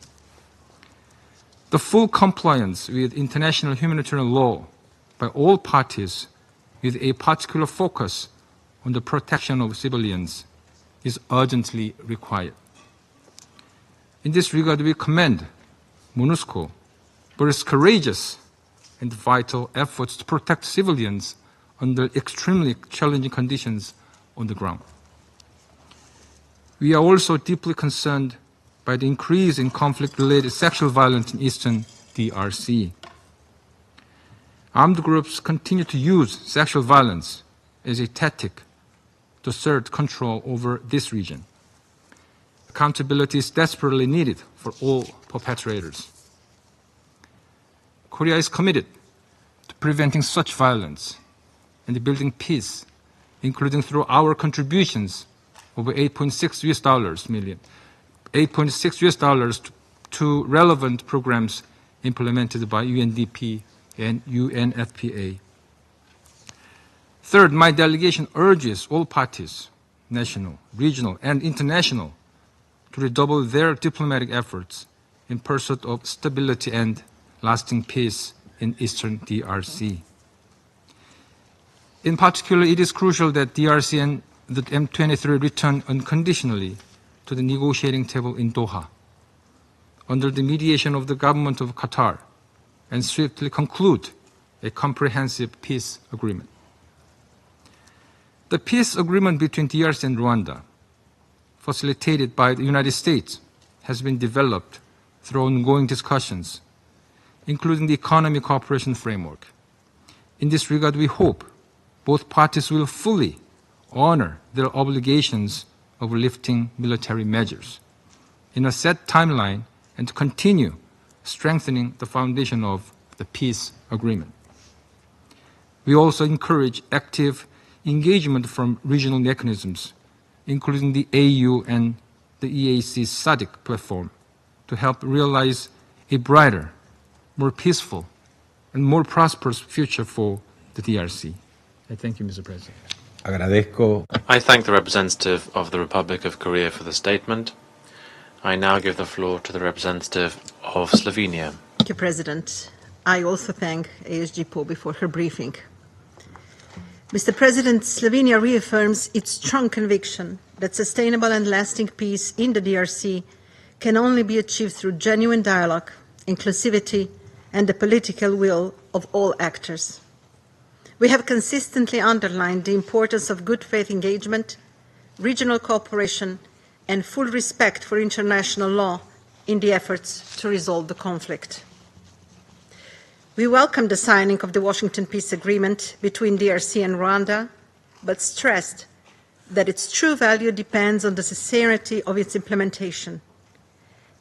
The full compliance with international humanitarian law by all parties with a particular focus on the protection of civilians is urgently required. In this regard, we commend MONUSCO for its courageous and vital efforts to protect civilians under extremely challenging conditions on the ground. We are also deeply concerned by the increase in conflict-related sexual violence in eastern DRC. Armed groups continue to use sexual violence as a tactic to assert control over this region. Accountability is desperately needed for all perpetrators. Korea is committed to preventing such violence and building peace, including through our contributions over $8.6 million to relevant programs implemented by UNDP and UNFPA. Third, my delegation urges all parties, national, regional, and international, to redouble their diplomatic efforts in pursuit of stability and lasting peace in eastern DRC. In particular, it is crucial that DRC and the M23 return unconditionally to the negotiating table in Doha, under the mediation of the government of Qatar, and swiftly conclude a comprehensive peace agreement. The peace agreement between DRC and Rwanda, facilitated by the United States, has been developed through ongoing discussions, including the economic cooperation framework. In this regard, we hope both parties will fully honor their obligations of lifting military measures in a set timeline and to continue strengthening the foundation of the peace agreement. We also encourage active engagement from regional mechanisms, including the AU and the EAC SADC platform, to help realize a brighter, more peaceful, and more prosperous future for the DRC. I thank you, Mr. President. Agradezco. I thank the representative of the Republic of Korea for the statement. I now give the floor to the representative of Slovenia. Thank you, President. I also thank ASG Pobi for her briefing. Mr. President, Slovenia reaffirms its strong conviction that sustainable and lasting peace in the DRC can only be achieved through genuine dialogue, inclusivity, and the political will of all actors. We have consistently underlined the importance of good faith engagement, regional cooperation, and full respect for international law in the efforts to resolve the conflict. We welcome the signing of the Washington Peace Agreement between DRC and Rwanda, but stressed that its true value depends on the sincerity of its implementation.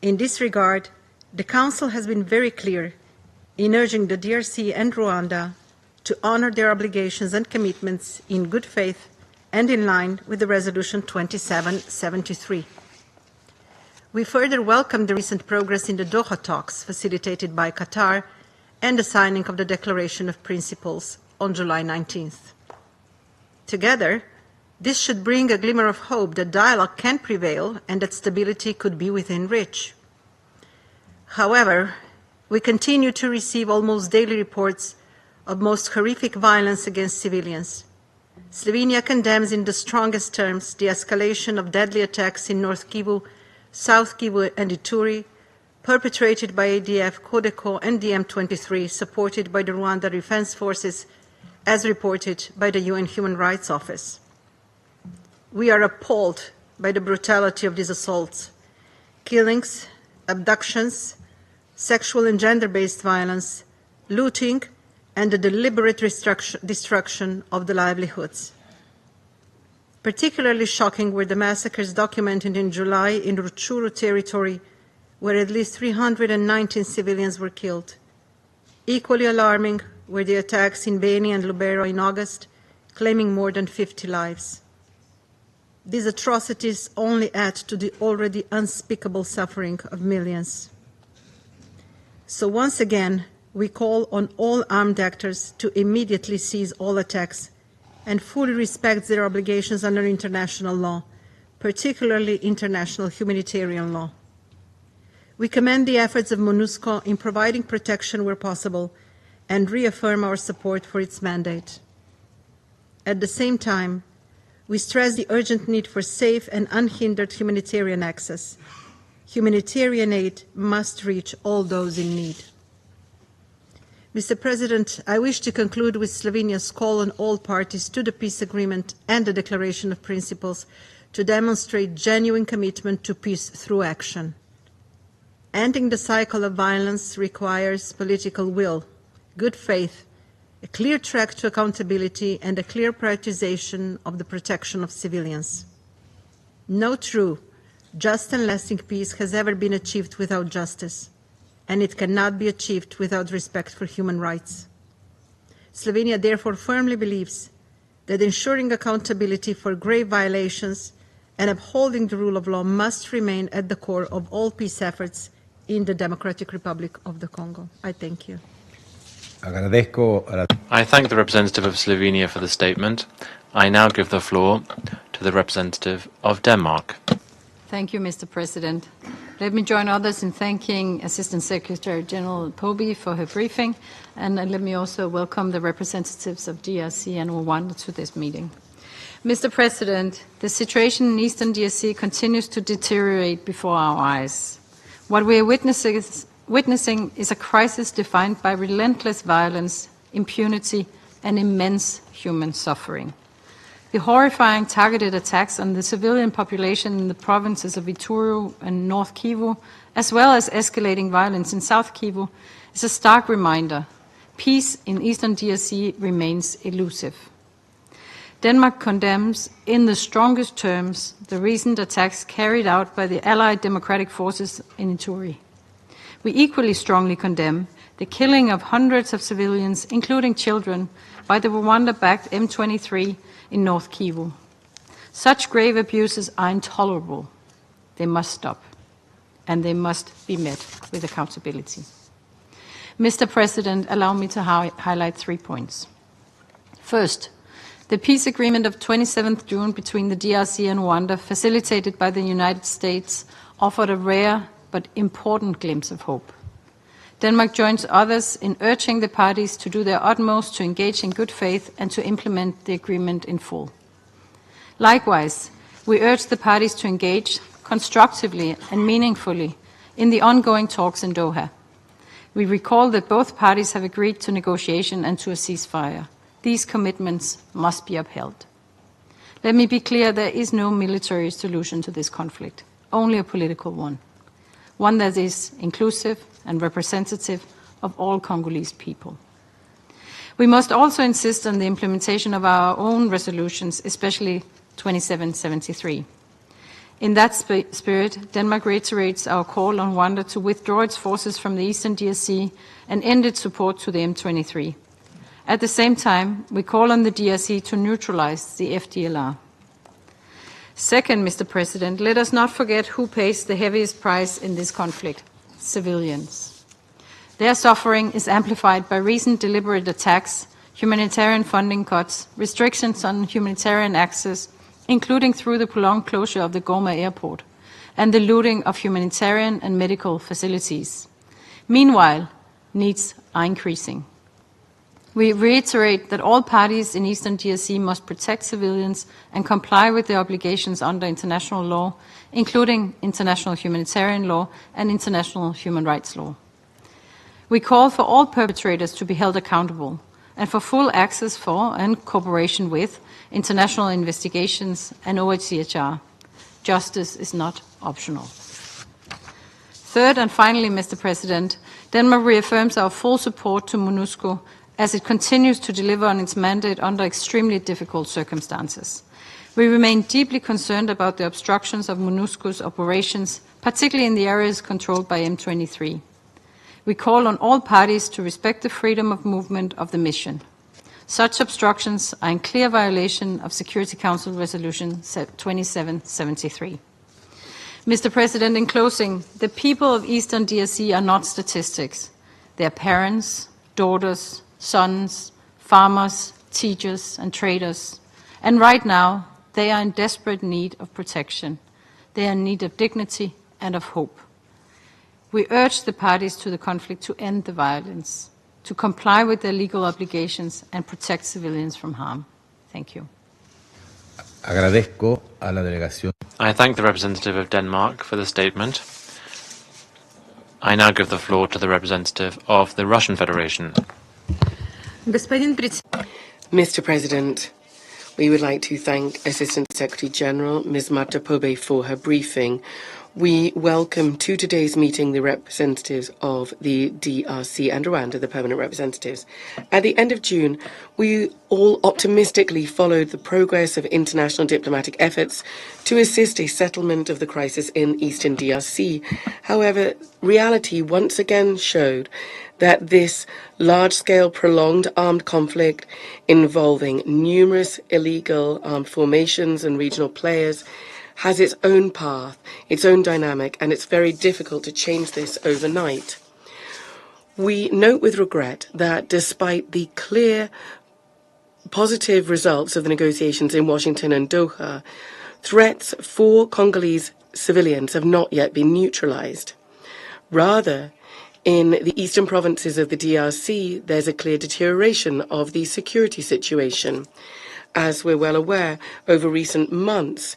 In this regard, the Council has been very clear in urging the DRC and Rwanda to honor their obligations and commitments in good faith and in line with the Resolution 2773. We further welcome the recent progress in the Doha talks facilitated by Qatar and the signing of the Declaration of Principles on July 19th. Together, this should bring a glimmer of hope that dialogue can prevail and that stability could be within reach. However, we continue to receive almost daily reports of most horrific violence against civilians. Slovenia condemns in the strongest terms the escalation of deadly attacks in North Kivu, South Kivu, and Ituri, perpetrated by ADF, Codeco, and the M23, supported by the Rwanda Defense Forces, as reported by the UN Human Rights Office. We are appalled by the brutality of these assaults, killings, abductions, sexual and gender-based violence, looting, and the deliberate destruction of the livelihoods. Particularly shocking were the massacres documented in July in Rutshuru territory, where at least 319 civilians were killed. Equally alarming were the attacks in Beni and Lubero in August, claiming more than 50 lives. These atrocities only add to the already unspeakable suffering of millions. So once again, we call on all armed actors to immediately cease all attacks and fully respect their obligations under international law, particularly international humanitarian law. We commend the efforts of MONUSCO in providing protection where possible and reaffirm our support for its mandate. At the same time, we stress the urgent need for safe and unhindered humanitarian access. Humanitarian aid must reach all those in need. Mr. President, I wish to conclude with Slovenia's call on all parties to the peace agreement and the Declaration of Principles to demonstrate genuine commitment to peace through action. Ending the cycle of violence requires political will, good faith, a clear track to accountability, and a clear prioritization of the protection of civilians. No true, just and lasting peace has ever been achieved without justice, and it cannot be achieved without respect for human rights. Slovenia therefore firmly believes that ensuring accountability for grave violations and upholding the rule of law must remain at the core of all peace efforts in the Democratic Republic of the Congo. I thank you. I thank the representative of Slovenia for the statement. I now give the floor to the representative of Denmark. Thank you, Mr. President. Let me join others in thanking Assistant Secretary General Pobi for her briefing, and let me also welcome the representatives of DRC and Rwanda to this meeting. Mr. President, the situation in Eastern DRC continues to deteriorate before our eyes. What we are witnessing is a crisis defined by relentless violence, impunity, and immense human suffering. The horrifying targeted attacks on the civilian population in the provinces of Ituri and North Kivu, as well as escalating violence in South Kivu, is a stark reminder. Peace in Eastern DRC remains elusive. Denmark condemns, in the strongest terms, the recent attacks carried out by the Allied Democratic Forces in Ituri. We equally strongly condemn the killing of hundreds of civilians, including children, by the Rwanda-backed M23 in North Kivu. Such grave abuses are intolerable. They must stop, and they must be met with accountability. Mr. President, allow me to highlight 3 points. First, the peace agreement of 27th June between the DRC and Rwanda, facilitated by the United States, offered a rare but important glimpse of hope. Denmark joins others in urging the parties to do their utmost to engage in good faith and to implement the agreement in full. Likewise, we urge the parties to engage constructively and meaningfully in the ongoing talks in Doha. We recall that both parties have agreed to negotiation and to a ceasefire. These commitments must be upheld. Let me be clear, there is no military solution to this conflict, only a political one that is inclusive and representative of all Congolese people. We must also insist on the implementation of our own resolutions, especially 2773. In that spirit, Denmark reiterates our call on Rwanda to withdraw its forces from the Eastern DRC and end its support to the M23. At the same time, we call on the DRC to neutralize the FDLR. Second, Mr. President, let us not forget who pays the heaviest price in this conflict: civilians. Their suffering is amplified by recent deliberate attacks, humanitarian funding cuts, restrictions on humanitarian access, including through the prolonged closure of the Goma airport, and the looting of humanitarian and medical facilities. Meanwhile, needs are increasing. We reiterate that all parties in Eastern DRC must protect civilians and comply with their obligations under international law, including international humanitarian law and international human rights law. We call for all perpetrators to be held accountable and for full access for and cooperation with international investigations and OHCHR. Justice is not optional. Third and finally, Mr. President, Denmark reaffirms our full support to MONUSCO as it continues to deliver on its mandate under extremely difficult circumstances. We remain deeply concerned about the obstructions of MONUSCO's operations, particularly in the areas controlled by M23. We call on all parties to respect the freedom of movement of the mission. Such obstructions are in clear violation of Security Council Resolution 2773. Mr. President, in closing, the people of Eastern DRC are not statistics. Their parents, daughters, sons, farmers, teachers, and traders. And right now, they are in desperate need of protection. They are in need of dignity and of hope. We urge the parties to the conflict to end the violence, to comply with their legal obligations and protect civilians from harm. Thank you. Agradezco a la delegación. I thank the representative of Denmark for the statement. I now give the floor to the representative of the Russian Federation. Mr. President, we would like to thank Assistant Secretary General Ms. Marta Pobe for her briefing. We welcome to today's meeting the representatives of the DRC and Rwanda, the permanent representatives. At the end of June, we all optimistically followed the progress of international diplomatic efforts to assist a settlement of the crisis in eastern DRC. However, reality once again showed that this large-scale prolonged armed conflict involving numerous illegal armed formations and regional players has its own path, its own dynamic, and it's very difficult to change this overnight. We note with regret that despite the clear positive results of the negotiations in Washington and Doha, threats for Congolese civilians have not yet been neutralized. Rather, in the eastern provinces of the DRC, there's a clear deterioration of the security situation. As we're well aware, over recent months,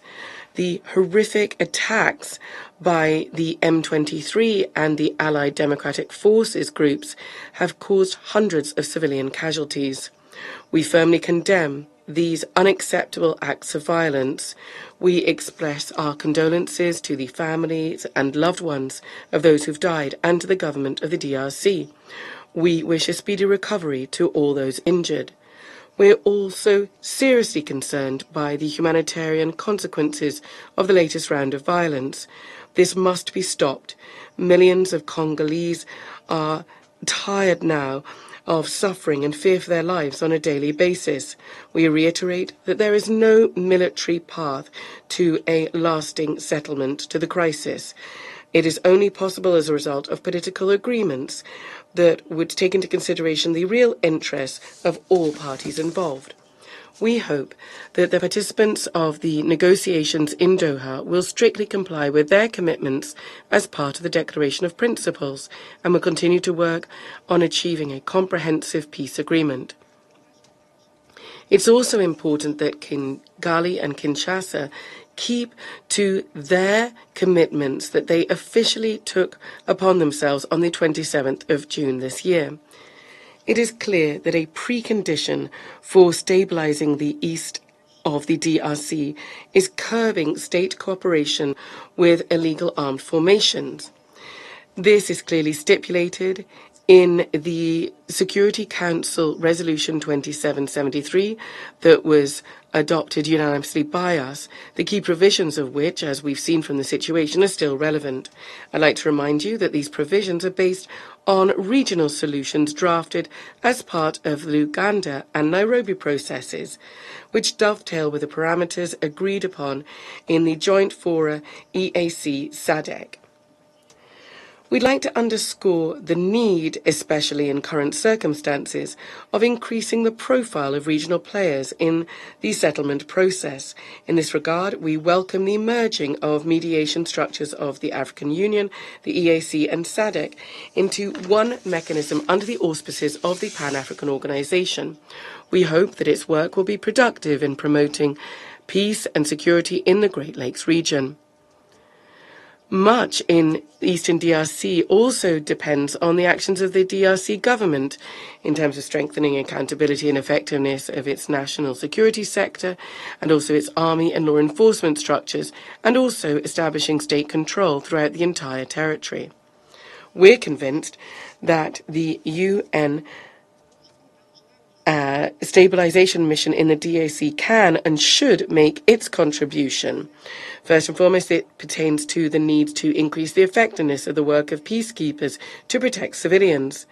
the horrific attacks by the M23 and the Allied Democratic Forces groups have caused hundreds of civilian casualties. We firmly condemn these unacceptable acts of violence. We express our condolences to the families and loved ones of those who've died and to the government of the DRC. We wish a speedy recovery to all those injured. We're also seriously concerned by the humanitarian consequences of the latest round of violence. This must be stopped. Millions of Congolese are tired now of suffering and fear for their lives on a daily basis. We reiterate that there is no military path to a lasting settlement to the crisis. It is only possible as a result of political agreements that would take into consideration the real interests of all parties involved. We hope that the participants of the negotiations in Doha will strictly comply with their commitments as part of the Declaration of Principles and will continue to work on achieving a comprehensive peace agreement. It's also important that Kigali and Kinshasa keep to their commitments that they officially took upon themselves on the 27th of June this year. It is clear that a precondition for stabilizing the east of the DRC is curbing state cooperation with illegal armed formations. This is clearly stipulated in the Security Council Resolution 2773 that was adopted unanimously by us, the key provisions of which, as we've seen from the situation, are still relevant. I'd like to remind you that these provisions are based on regional solutions drafted as part of the Uganda and Nairobi processes, which dovetail with the parameters agreed upon in the joint fora EAC SADC. We'd like to underscore the need, especially in current circumstances, of increasing the profile of regional players in the settlement process. In this regard, we welcome the merging of mediation structures of the African Union, the EAC and SADC into one mechanism under the auspices of the Pan-African Organization. We hope that its work will be productive in promoting peace and security in the Great Lakes region. Much in eastern DRC also depends on the actions of the DRC government in terms of strengthening accountability and effectiveness of its national security sector and also its army and law enforcement structures, and also establishing state control throughout the entire territory. We're convinced that the UN stabilization mission in the DRC can and should make its contribution. First and foremost, it pertains to the need to increase the effectiveness of the work of peacekeepers to protect civilians.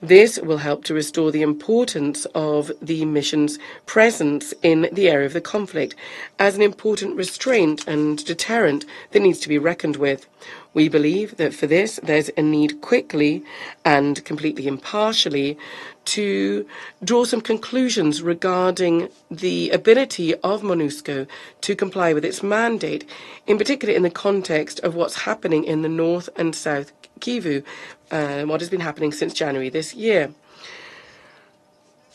This will help to restore the importance of the mission's presence in the area of the conflict as an important restraint and deterrent that needs to be reckoned with. We believe that for this, there's a need quickly and completely impartially to draw some conclusions regarding the ability of MONUSCO to comply with its mandate, in particular in the context of what's happening in the North and South Kivu, what has been happening since January this year.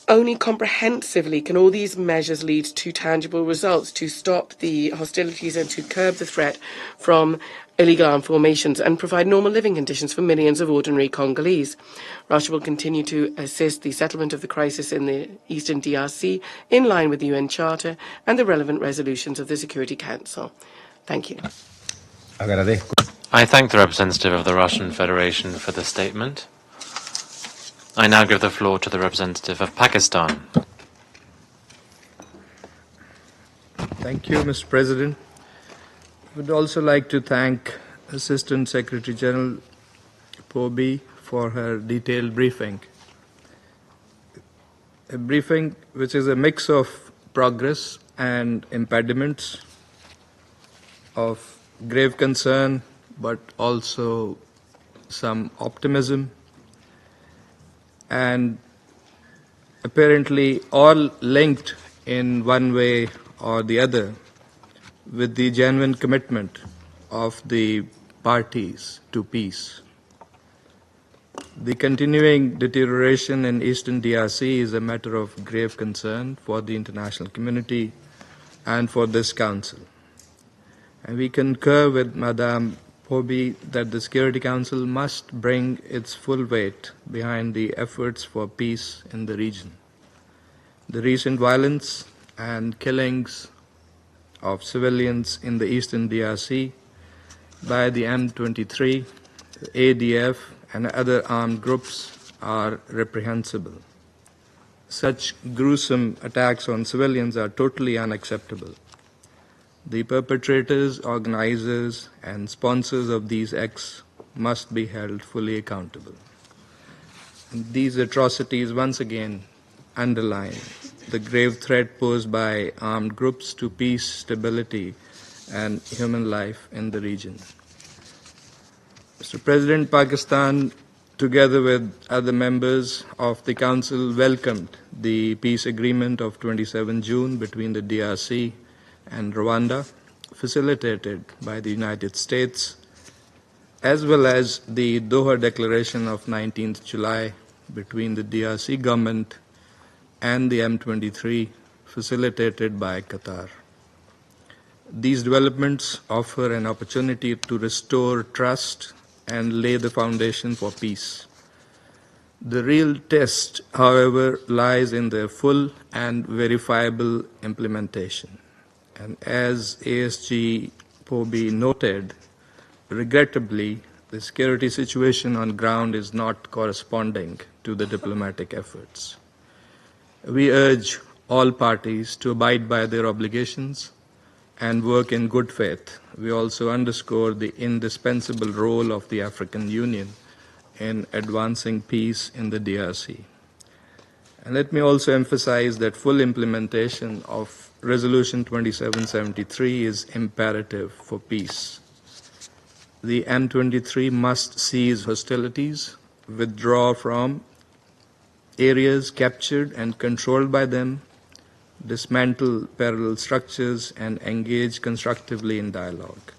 Only comprehensively can all these measures lead to tangible results to stop the hostilities and to curb the threat from illegal armed formations and provide normal living conditions for millions of ordinary Congolese. Russia will continue to assist the settlement of the crisis in the eastern DRC in line with the UN Charter and the relevant resolutions of the Security Council. Thank you. Agradezco. I thank the representative of the Russian Federation for the statement. I now give the floor to the representative of Pakistan. Thank you, Mr. President. I would also like to thank Assistant Secretary General Pobi for her detailed briefing. A briefing which is a mix of progress and impediments, of grave concern, but also some optimism, and apparently all linked in one way or the other with the genuine commitment of the parties to peace. The continuing deterioration in Eastern DRC is a matter of grave concern for the international community and for this Council. And we concur with Madame Pobi that the Security Council must bring its full weight behind the efforts for peace in the region. The recent violence and killings of civilians in the Eastern DRC by the M23, ADF, and other armed groups are reprehensible. Such gruesome attacks on civilians are totally unacceptable. The perpetrators, organizers, and sponsors of these acts must be held fully accountable. And these atrocities once again underline the grave threat posed by armed groups to peace, stability, and human life in the region. Mr. President, Pakistan, together with other members of the Council, welcomed the peace agreement of 27 June between the DRC and Rwanda, facilitated by the United States, as well as the Doha Declaration of 19th July between the DRC government and the M23, facilitated by Qatar. These developments offer an opportunity to restore trust and lay the foundation for peace. The real test, however, lies in their full and verifiable implementation. And as ASG Pobi noted, regrettably, the security situation on ground is not corresponding to the diplomatic efforts. We urge all parties to abide by their obligations and work in good faith. We also underscore the indispensable role of the African Union in advancing peace in the DRC. And let me also emphasize that full implementation of Resolution 2773 is imperative for peace. The M23 must cease hostilities, withdraw from areas captured and controlled by them, dismantle parallel structures, and engage constructively in dialogue.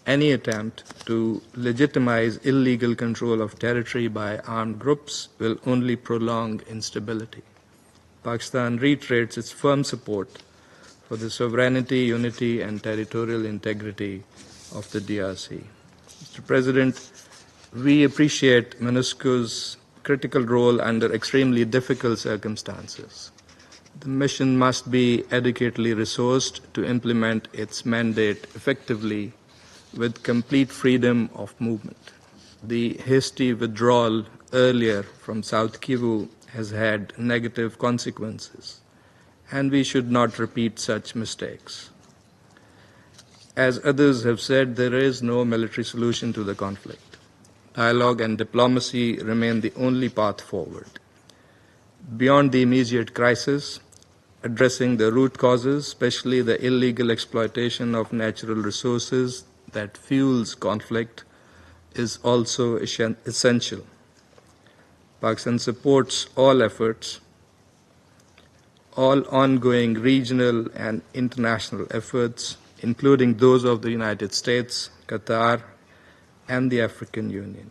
Any attempt to legitimize illegal control of territory by armed groups will only prolong instability. Pakistan reiterates its firm support for the sovereignty, unity, and territorial integrity of the DRC. Mr. President, we appreciate MONUSCO's critical role under extremely difficult circumstances. The mission must be adequately resourced to implement its mandate effectively with complete freedom of movement. The hasty withdrawal earlier from South Kivu has had negative consequences, and we should not repeat such mistakes. As others have said, there is no military solution to the conflict. dialogue and diplomacy remain the only path forward. Beyond the immediate crisis, addressing the root causes, especially the illegal exploitation of natural resources that fuels conflict, is also essential. Pakistan supports all efforts, all ongoing regional and international efforts, including those of the United States, Qatar, and the African Union.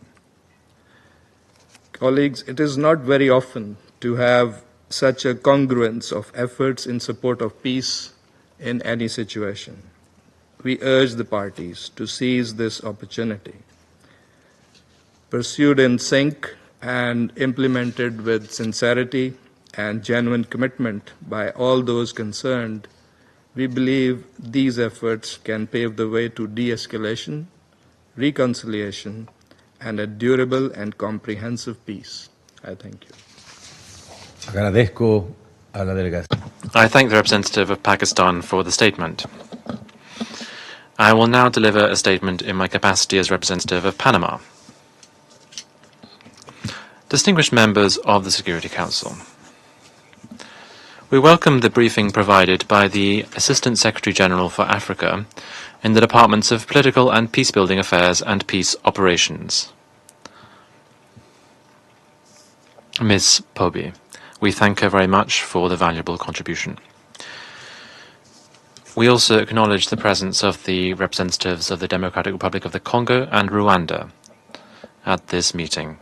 Colleagues, it is not very often to have such a congruence of efforts in support of peace in any situation. We urge the parties to seize this opportunity. Pursued in sync and implemented with sincerity and genuine commitment by all those concerned, we believe these efforts can pave the way to de-escalation, reconciliation, and a durable and comprehensive peace. I thank you. Agradezco a la delegación. I thank the representative of Pakistan for the statement. I will now deliver a statement in my capacity as representative of Panama. Distinguished members of the Security Council, we welcome the briefing provided by the Assistant Secretary General for Africa in the Departments of Political and Peacebuilding Affairs and Peace Operations, Ms. Pobi. We thank her very much for the valuable contribution. We also acknowledge the presence of the representatives of the Democratic Republic of the Congo and Rwanda at this meeting.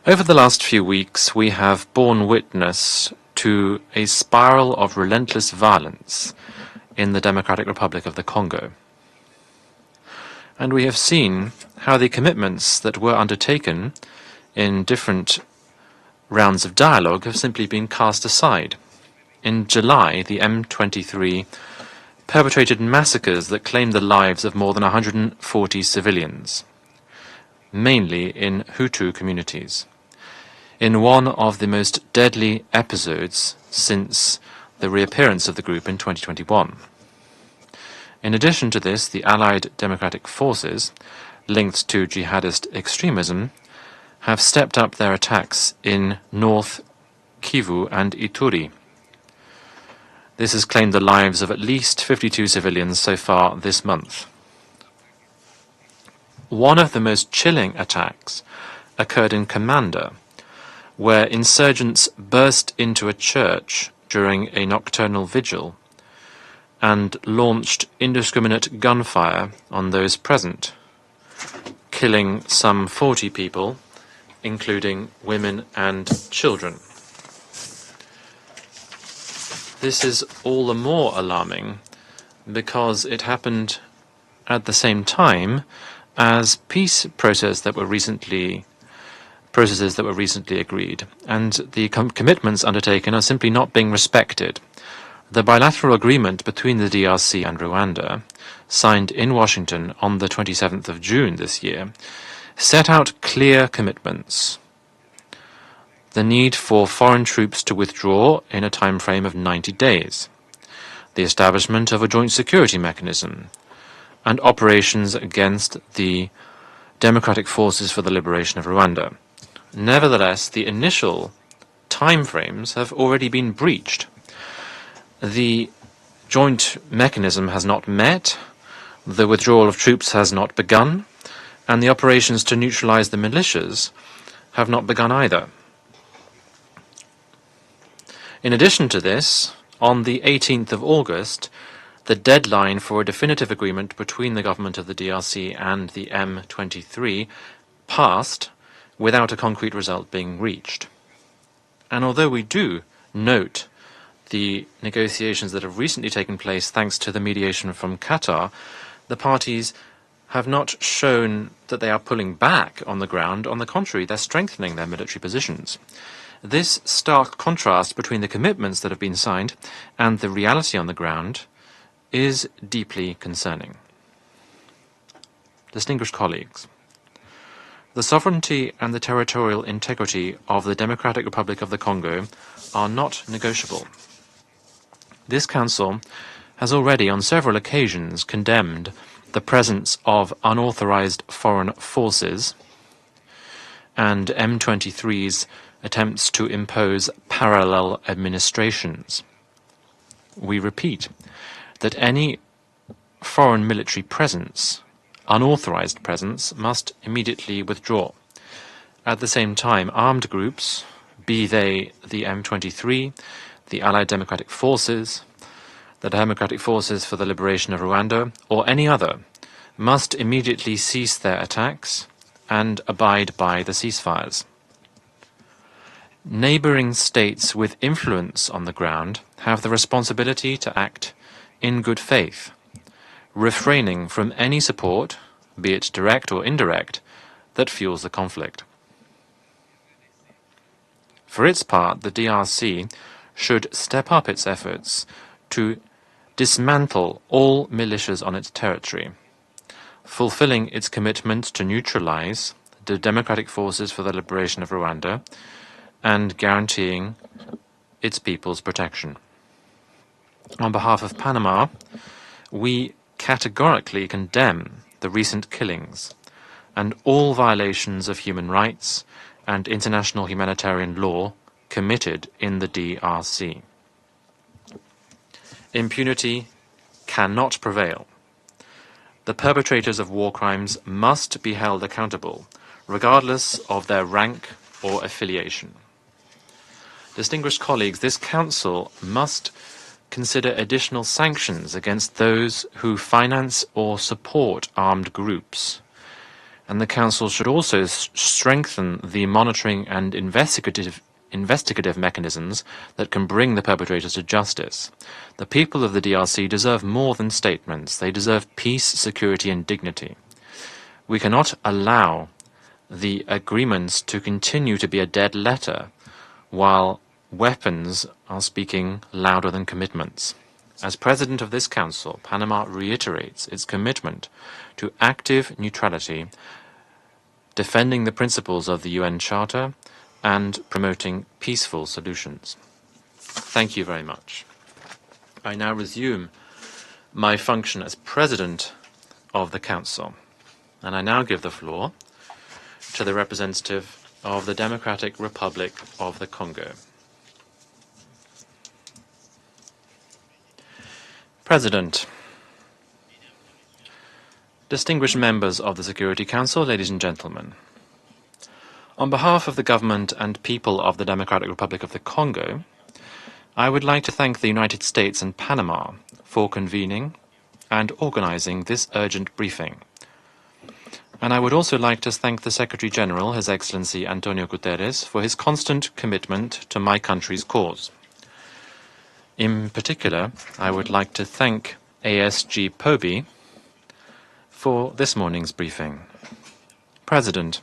Over the last few weeks, we have borne witness to a spiral of relentless violence in the Democratic Republic of the Congo. And we have seen how the commitments that were undertaken in different rounds of dialogue have simply been cast aside. In July, the M23 perpetrated massacres that claimed the lives of more than 140 civilians, mainly in Hutu communities, in one of the most deadly episodes since the reappearance of the group in 2021. In addition to this, the Allied Democratic Forces, linked to jihadist extremism, have stepped up their attacks in North Kivu and Ituri. This has claimed the lives of at least 52 civilians so far this month. One of the most chilling attacks occurred in Commander, where insurgents burst into a church during a nocturnal vigil and launched indiscriminate gunfire on those present, killing some 40 people, including women and children. This is all the more alarming because it happened at the same time as peace processes that were recently agreed, and the commitments undertaken are simply not being respected. The bilateral agreement between the DRC and Rwanda, signed in Washington on the 27th of June this year, set out clear commitments. The need for foreign troops to withdraw in a time frame of 90 days, the establishment of a joint security mechanism, and operations against the Democratic Forces for the Liberation of Rwanda. Nevertheless, the initial timeframes have already been breached. The joint mechanism has not met, the withdrawal of troops has not begun, and the operations to neutralize the militias have not begun either. In addition to this, on the 18th of August, the deadline for a definitive agreement between the government of the DRC and the M23 passed without a concrete result being reached. And although we do note the negotiations that have recently taken place thanks to the mediation from Qatar, the parties have not shown that they are pulling back on the ground. On the contrary, they're strengthening their military positions. This stark contrast between the commitments that have been signed and the reality on the ground is deeply concerning. Distinguished colleagues, the sovereignty and the territorial integrity of the Democratic Republic of the Congo are not negotiable. This Council has already on several occasions condemned the presence of unauthorized foreign forces and M23's attempts to impose parallel administrations. We repeat that any foreign military presence, unauthorized presence, must immediately withdraw. At the same time, armed groups, be they the M23, the Allied Democratic Forces, the Democratic Forces for the Liberation of Rwanda, or any other, must immediately cease their attacks and abide by the ceasefires. Neighboring states with influence on the ground have the responsibility to act in good faith, refraining from any support, be it direct or indirect, that fuels the conflict. For its part, the DRC should step up its efforts to dismantle all militias on its territory, fulfilling its commitment to neutralize the Democratic Forces for the Liberation of Rwanda and guaranteeing its people's protection. On behalf of Panama, we categorically condemn the recent killings and all violations of human rights and international humanitarian law committed in the DRC. Impunity cannot prevail. The perpetrators of war crimes must be held accountable, regardless of their rank or affiliation. Distinguished colleagues, this Council must consider additional sanctions against those who finance or support armed groups. And the Council should also strengthen the monitoring and investigative mechanisms that can bring the perpetrators to justice. The people of the DRC deserve more than statements. They deserve peace, security, and dignity. We cannot allow the agreements to continue to be a dead letter while weapons are speaking louder than commitments. As President of this Council, Panama reiterates its commitment to active neutrality, defending the principles of the UN Charter, and promoting peaceful solutions. Thank you very much. I now resume my function as President of the Council, and I now give the floor to the representative of the Democratic Republic of the Congo. President, distinguished members of the Security Council, ladies and gentlemen, on behalf of the government and people of the Democratic Republic of the Congo, I would like to thank the United States and Panama for convening and organizing this urgent briefing. And I would also like to thank the Secretary General, His Excellency Antonio Guterres, for his constant commitment to my country's cause. In particular, I would like to thank ASG POBI for this morning's briefing. President,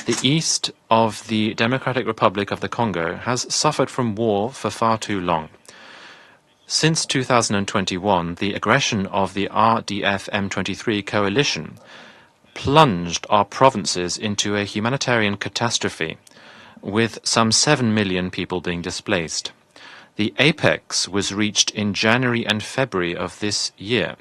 the east of the Democratic Republic of the Congo has suffered from war for far too long. Since 2021, the aggression of the RDF M23 coalition plunged our provinces into a humanitarian catastrophe, with some 7 million people being displaced. The apex was reached in January and February of this year,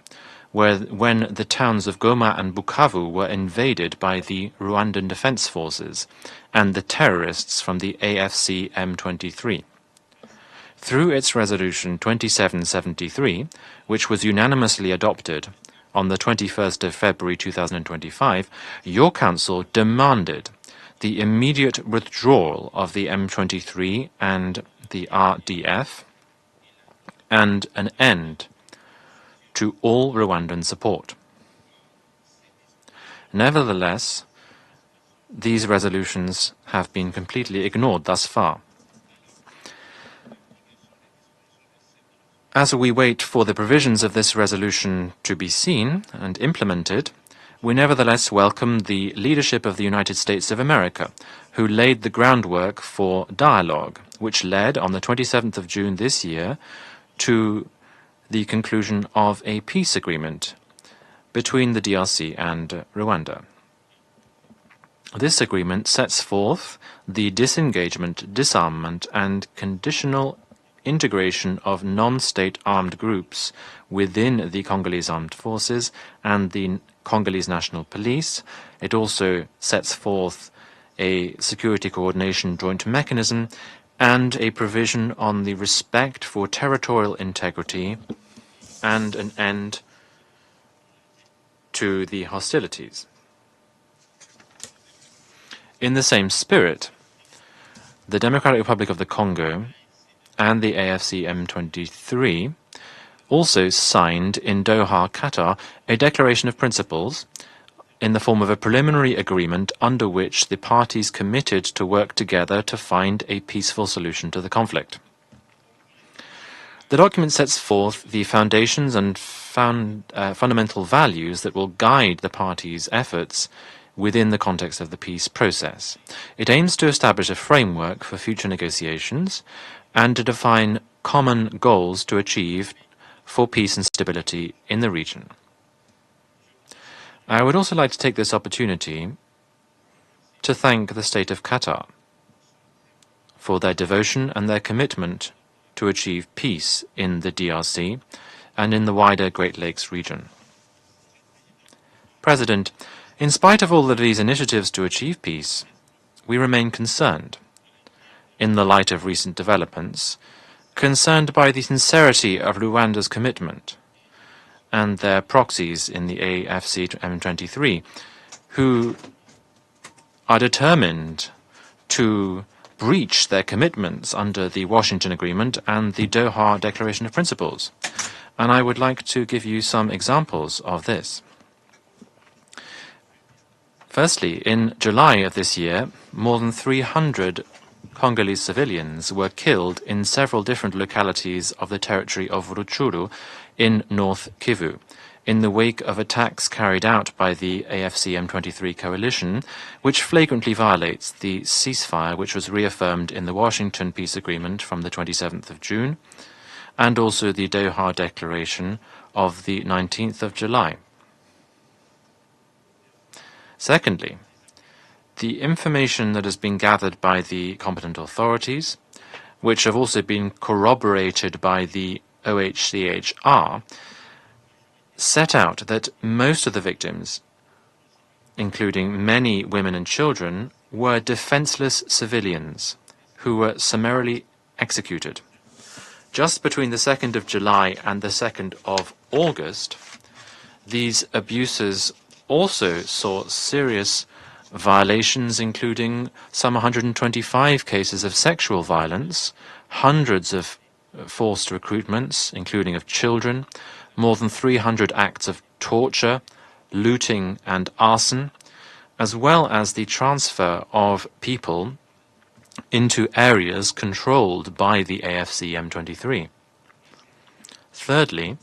when the towns of Goma and Bukavu were invaded by the Rwandan Defense Forces and the terrorists from the AFC M23. Through its resolution 2773, which was unanimously adopted on the 21st of February 2025, your Council demanded the immediate withdrawal of the M23 and the RDF and an end to all Rwandan support. Nevertheless, these resolutions have been completely ignored thus far. As we wait for the provisions of this resolution to be seen and implemented, we nevertheless welcome the leadership of the United States of America, who laid the groundwork for dialogue, which led on the 27th of June this year to the conclusion of a peace agreement between the DRC and Rwanda. This agreement sets forth the disengagement, disarmament, and conditional integration of non-state armed groups within the Congolese Armed Forces and the Congolese National Police. It also sets forth a security coordination joint mechanism and a provision on the respect for territorial integrity and an end to the hostilities. In the same spirit, the Democratic Republic of the Congo and the AFC M23 also signed in Doha, Qatar, a declaration of principles in the form of a preliminary agreement under which the parties committed to work together to find a peaceful solution to the conflict. The document sets forth the foundations and fundamental values that will guide the parties' efforts within the context of the peace process. It aims to establish a framework for future negotiations and to define common goals to achieve for peace and stability in the region. I would also like to take this opportunity to thank the State of Qatar for their devotion and their commitment to achieve peace in the DRC and in the wider Great Lakes region. President, in spite of all of these initiatives to achieve peace, we remain concerned, in the light of recent developments, concerned by the sincerity of Rwanda's commitment and their proxies in the AFC M23, who are determined to breach their commitments under the Washington Agreement and the Doha Declaration of Principles. And I would like to give you some examples of this. Firstly, in July of this year, more than 300 Congolese civilians were killed in several different localities of the territory of Rutshuru in North Kivu, in the wake of attacks carried out by the AFC M23 coalition, which flagrantly violates the ceasefire which was reaffirmed in the Washington Peace Agreement from the 27th of June, and also the Doha Declaration of the 19th of July. Secondly, the information that has been gathered by the competent authorities, which have also been corroborated by the OHCHR, set out that most of the victims, including many women and children, were defenseless civilians who were summarily executed. Just between the 2nd of July and the 2nd of August, these abuses also saw serious violations, including some 125 cases of sexual violence, hundreds of forced recruitments, including of children, more than 300 acts of torture, looting and arson, as well as the transfer of people into areas controlled by the AFC M23. Thirdly,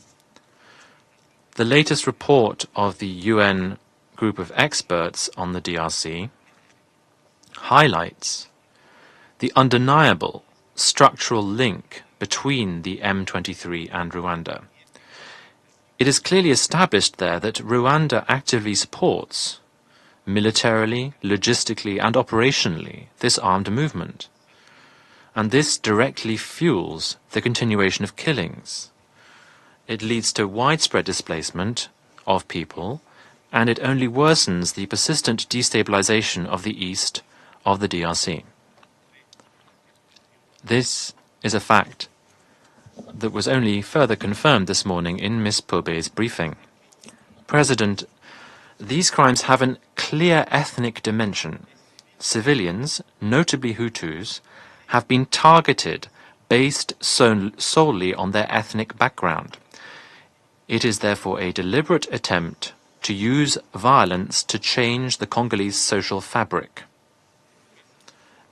the latest report of the UN group of experts on the DRC highlights the undeniable structural link between the M23 and Rwanda. It is clearly established there that Rwanda actively supports, militarily, logistically, and operationally, this armed movement. And this directly fuels the continuation of killings. It leads to widespread displacement of people, and it only worsens the persistent destabilization of the east of the DRC. This is a fact that was only further confirmed this morning in Ms. Pobe's briefing. President, these crimes have a clear ethnic dimension. Civilians, notably Hutus, have been targeted based solely on their ethnic background. It is therefore a deliberate attempt to use violence to change the Congolese social fabric.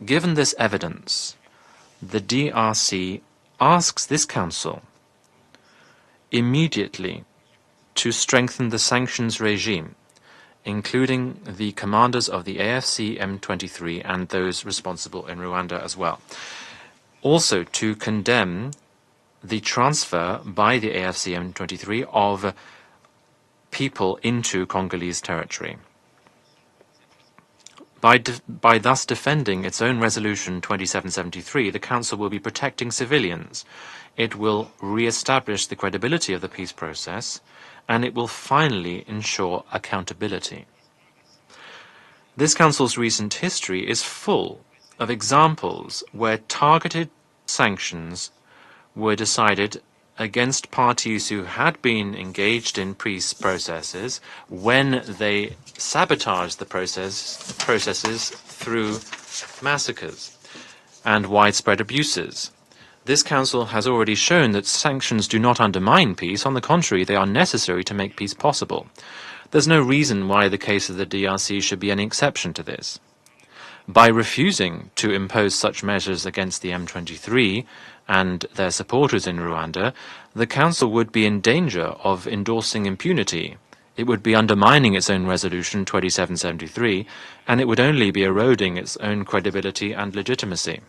Given this evidence, the DRC asks this Council immediately to strengthen the sanctions regime, including the commanders of the AFC M23 and those responsible in Rwanda as well. Also to condemn the transfer by the AFC M23 of people into Congolese territory. By thus defending its own Resolution 2773, the Council will be protecting civilians. It will re-establish the credibility of the peace process, and it will finally ensure accountability. This Council's recent history is full of examples where targeted sanctions were decided against parties who had been engaged in peace processes when they sabotaged the processes through massacres and widespread abuses. This Council has already shown that sanctions do not undermine peace. On the contrary, they are necessary to make peace possible. There's no reason why the case of the DRC should be any exception to this. By refusing to impose such measures against the M23 and their supporters in Rwanda, the Council would be in danger of endorsing impunity. It would be undermining its own Resolution 2773, and it would only be eroding its own credibility and legitimacy.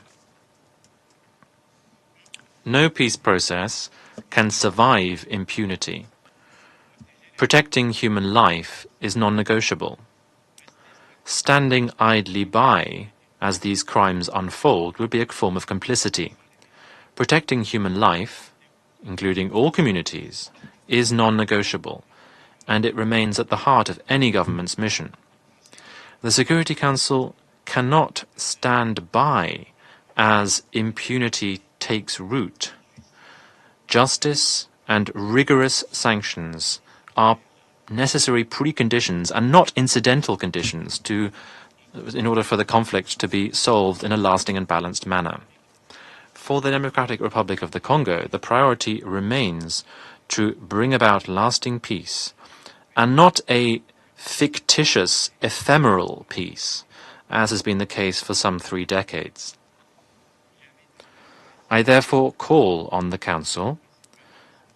No peace process can survive impunity. Protecting human life is non-negotiable. Standing idly by as these crimes unfold would be a form of complicity. Protecting human life, including all communities, is non-negotiable, and it remains at the heart of any government's mission. The Security Council cannot stand by as impunity takes root. Justice and rigorous sanctions are necessary preconditions and not incidental conditions in order for the conflict to be solved in a lasting and balanced manner. For the Democratic Republic of the Congo, the priority remains to bring about lasting peace, and not a fictitious, ephemeral peace, as has been the case for some 3 decades. I therefore call on the Council,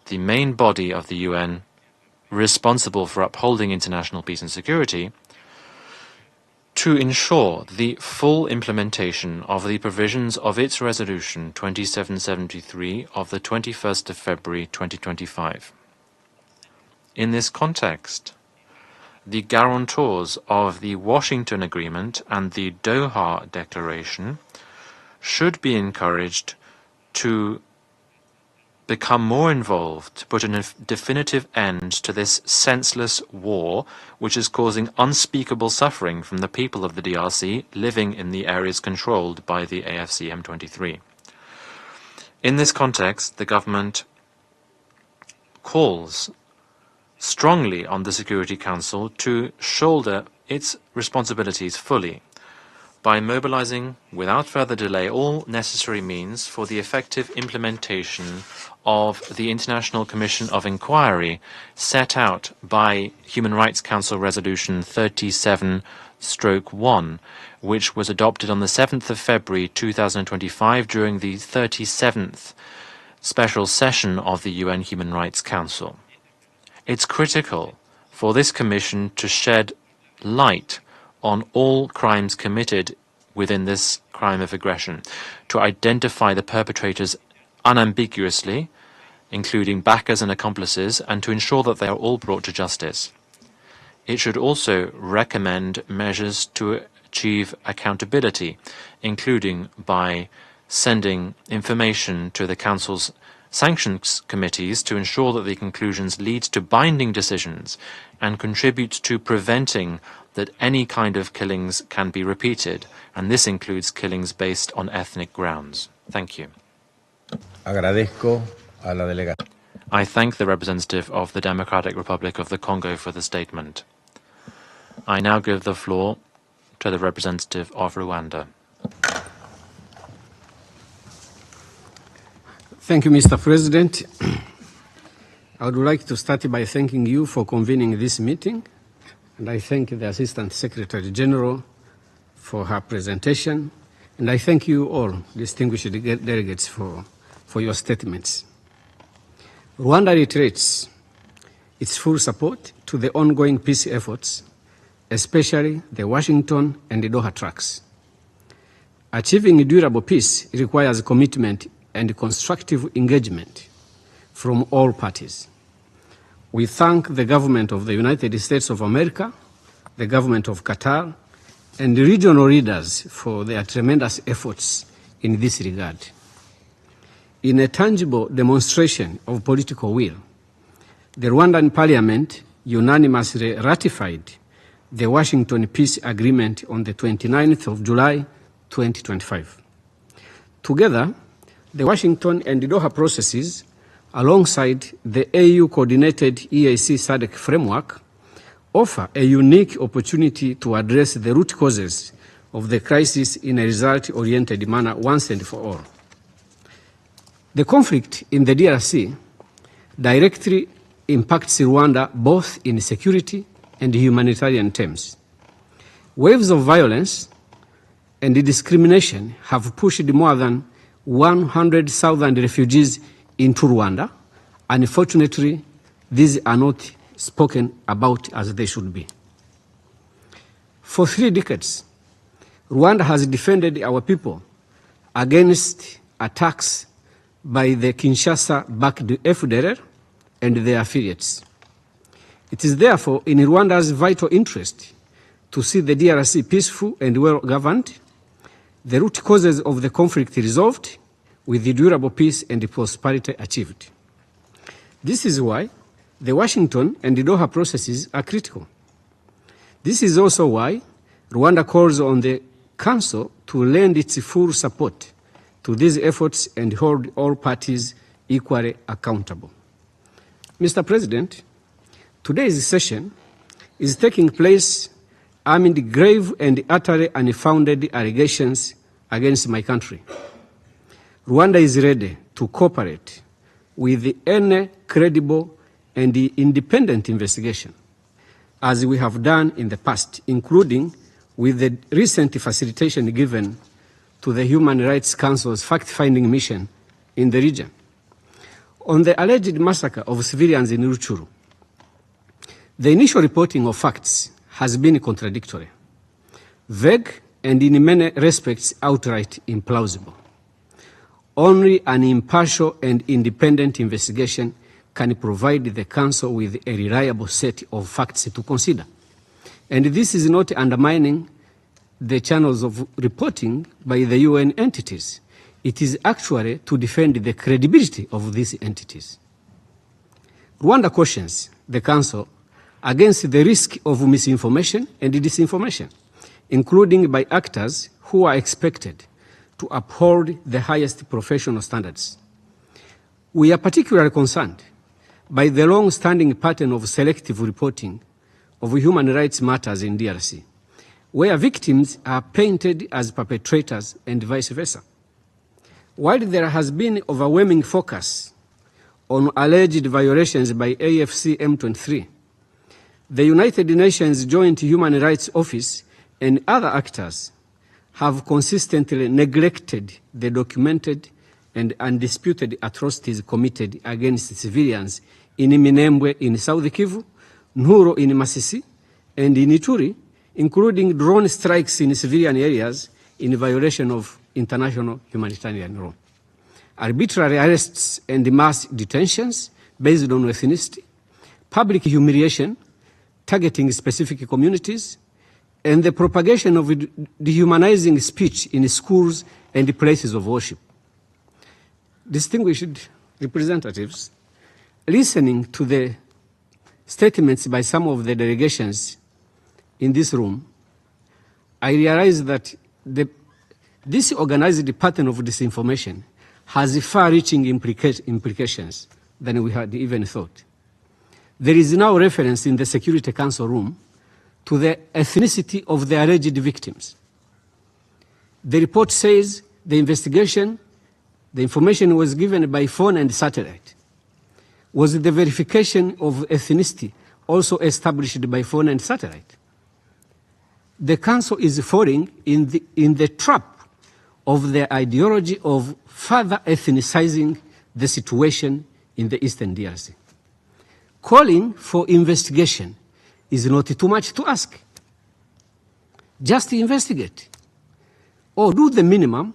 the main body of the UN responsible for upholding international peace and security, to ensure the full implementation of the provisions of its Resolution 2773 of the 21st of February 2025. In this context, the guarantors of the Washington Agreement and the Doha Declaration should be encouraged to become more involved, to put a definitive end to this senseless war, which is causing unspeakable suffering from the people of the DRC living in the areas controlled by the AFC M23. In this context, the government calls strongly on the Security Council to shoulder its responsibilities fully by mobilizing, without further delay, all necessary means for the effective implementation of the International Commission of Inquiry set out by Human Rights Council Resolution 37/1, which was adopted on the 7th of February 2025 during the 37th special session of the UN Human Rights Council. It's critical for this commission to shed light on all crimes committed within this crime of aggression, to identify the perpetrators unambiguously, including backers and accomplices, and to ensure that they are all brought to justice. It should also recommend measures to achieve accountability, including by sending information to the Council's sanctions committees to ensure that the conclusions lead to binding decisions and contribute to preventing that any kind of killings can be repeated, and this includes killings based on ethnic grounds. Thank you. Agradezco a la delegación. I thank the representative of the Democratic Republic of the Congo for the statement. I now give the floor to the representative of Rwanda. Thank you, Mr. President. I would like to start by thanking you for convening this meeting, and I thank the Assistant Secretary General for her presentation, and I thank you all, distinguished delegates, for your statements. Rwanda reiterates its full support to the ongoing peace efforts, especially the Washington and the Doha tracks. Achieving durable peace requires commitment and constructive engagement from all parties. We thank the government of the United States of America, the government of Qatar, and regional leaders for their tremendous efforts in this regard. In a tangible demonstration of political will, the Rwandan Parliament unanimously ratified the Washington Peace Agreement on the 29th of July, 2025. Together, the Washington and Doha processes, alongside the AU-coordinated EAC SADC framework, offer a unique opportunity to address the root causes of the crisis in a result-oriented manner once and for all. The conflict in the DRC directly impacts Rwanda both in security and humanitarian terms. Waves of violence and discrimination have pushed more than 100,000 refugees into Rwanda. Unfortunately, these are not spoken about as they should be. For 3 decades, Rwanda has defended our people against attacks by the Kinshasa-backed FDLR and their affiliates. It is therefore in Rwanda's vital interest to see the DRC peaceful and well-governed, the root causes of the conflict resolved, with the durable peace and prosperity achieved. This is why the Washington and the Doha processes are critical. This is also why Rwanda calls on the Council to lend its full support to these efforts and hold all parties equally accountable. Mr. President, today's session is taking place amid grave and utterly unfounded allegations against my country. Rwanda is ready to cooperate with any credible and independent investigation, as we have done in the past, including with the recent facilitation given to the Human Rights Council's fact-finding mission in the region. On the alleged massacre of civilians in Rutshuru, the initial reporting of facts has been contradictory, vague, and in many respects outright implausible. Only an impartial and independent investigation can provide the Council with a reliable set of facts to consider. And this is not undermining the channels of reporting by the UN entities. It is actually to defend the credibility of these entities. Rwanda cautions the Council against the risk of misinformation and disinformation, including by actors who are expected to uphold the highest professional standards. We are particularly concerned by the long-standing pattern of selective reporting of human rights matters in DRC, where victims are painted as perpetrators and vice versa. While there has been overwhelming focus on alleged violations by AFC M23, the United Nations Joint Human Rights Office and other actors have consistently neglected the documented and undisputed atrocities committed against civilians in Minembwe in South Kivu, Nhuro in Masisi, and in Ituri, including drone strikes in civilian areas in violation of international humanitarian law. Arbitrary arrests and mass detentions based on ethnicity, public humiliation, targeting specific communities, and the propagation of dehumanizing speech in schools and places of worship. Distinguished representatives, listening to the statements by some of the delegations in this room, I realize that this organized pattern of disinformation has far-reaching implications than we had even thought. There is now reference in the Security Council room to the ethnicity of the alleged victims. The report says the information was given by phone and satellite. Was the verification of ethnicity also established by phone and satellite? The Council is falling in the trap of the ideology of further ethnicizing the situation in the Eastern DRC. Calling for investigation is not too much to ask. Just investigate. Or do the minimum,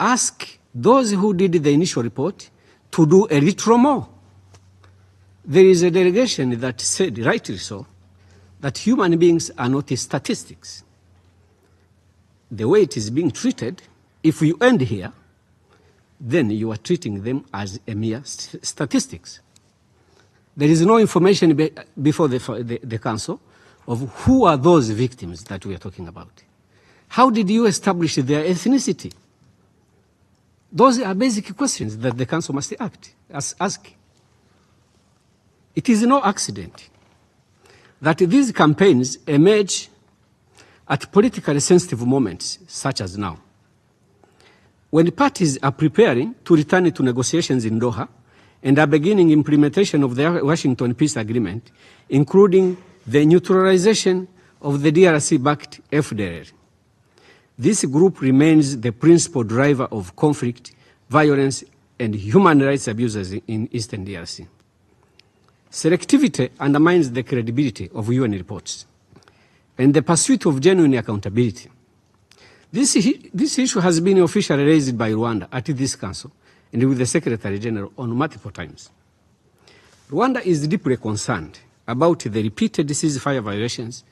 ask those who did the initial report to do a little more. There is a delegation that said, rightly so, that human beings are not statistics. the way it is being treated, if you end here, then you are treating them as a mere statistics. There is no information before the Council of who are those victims that we are talking about. How did you establish their ethnicity? Those are basic questions that the Council must ask. It is no accident that these campaigns emerge at politically sensitive moments such as now, when parties are preparing to return to negotiations in Doha and are beginning implementation of the Washington Peace Agreement, including the neutralization of the DRC-backed FDLR. This group remains the principal driver of conflict, violence, and human rights abuses in Eastern DRC. Selectivity undermines the credibility of UN reports and the pursuit of genuine accountability. This issue has been officially raised by Rwanda at this Council and with the Secretary General on multiple times. Rwanda is deeply concerned about the repeated ceasefire violations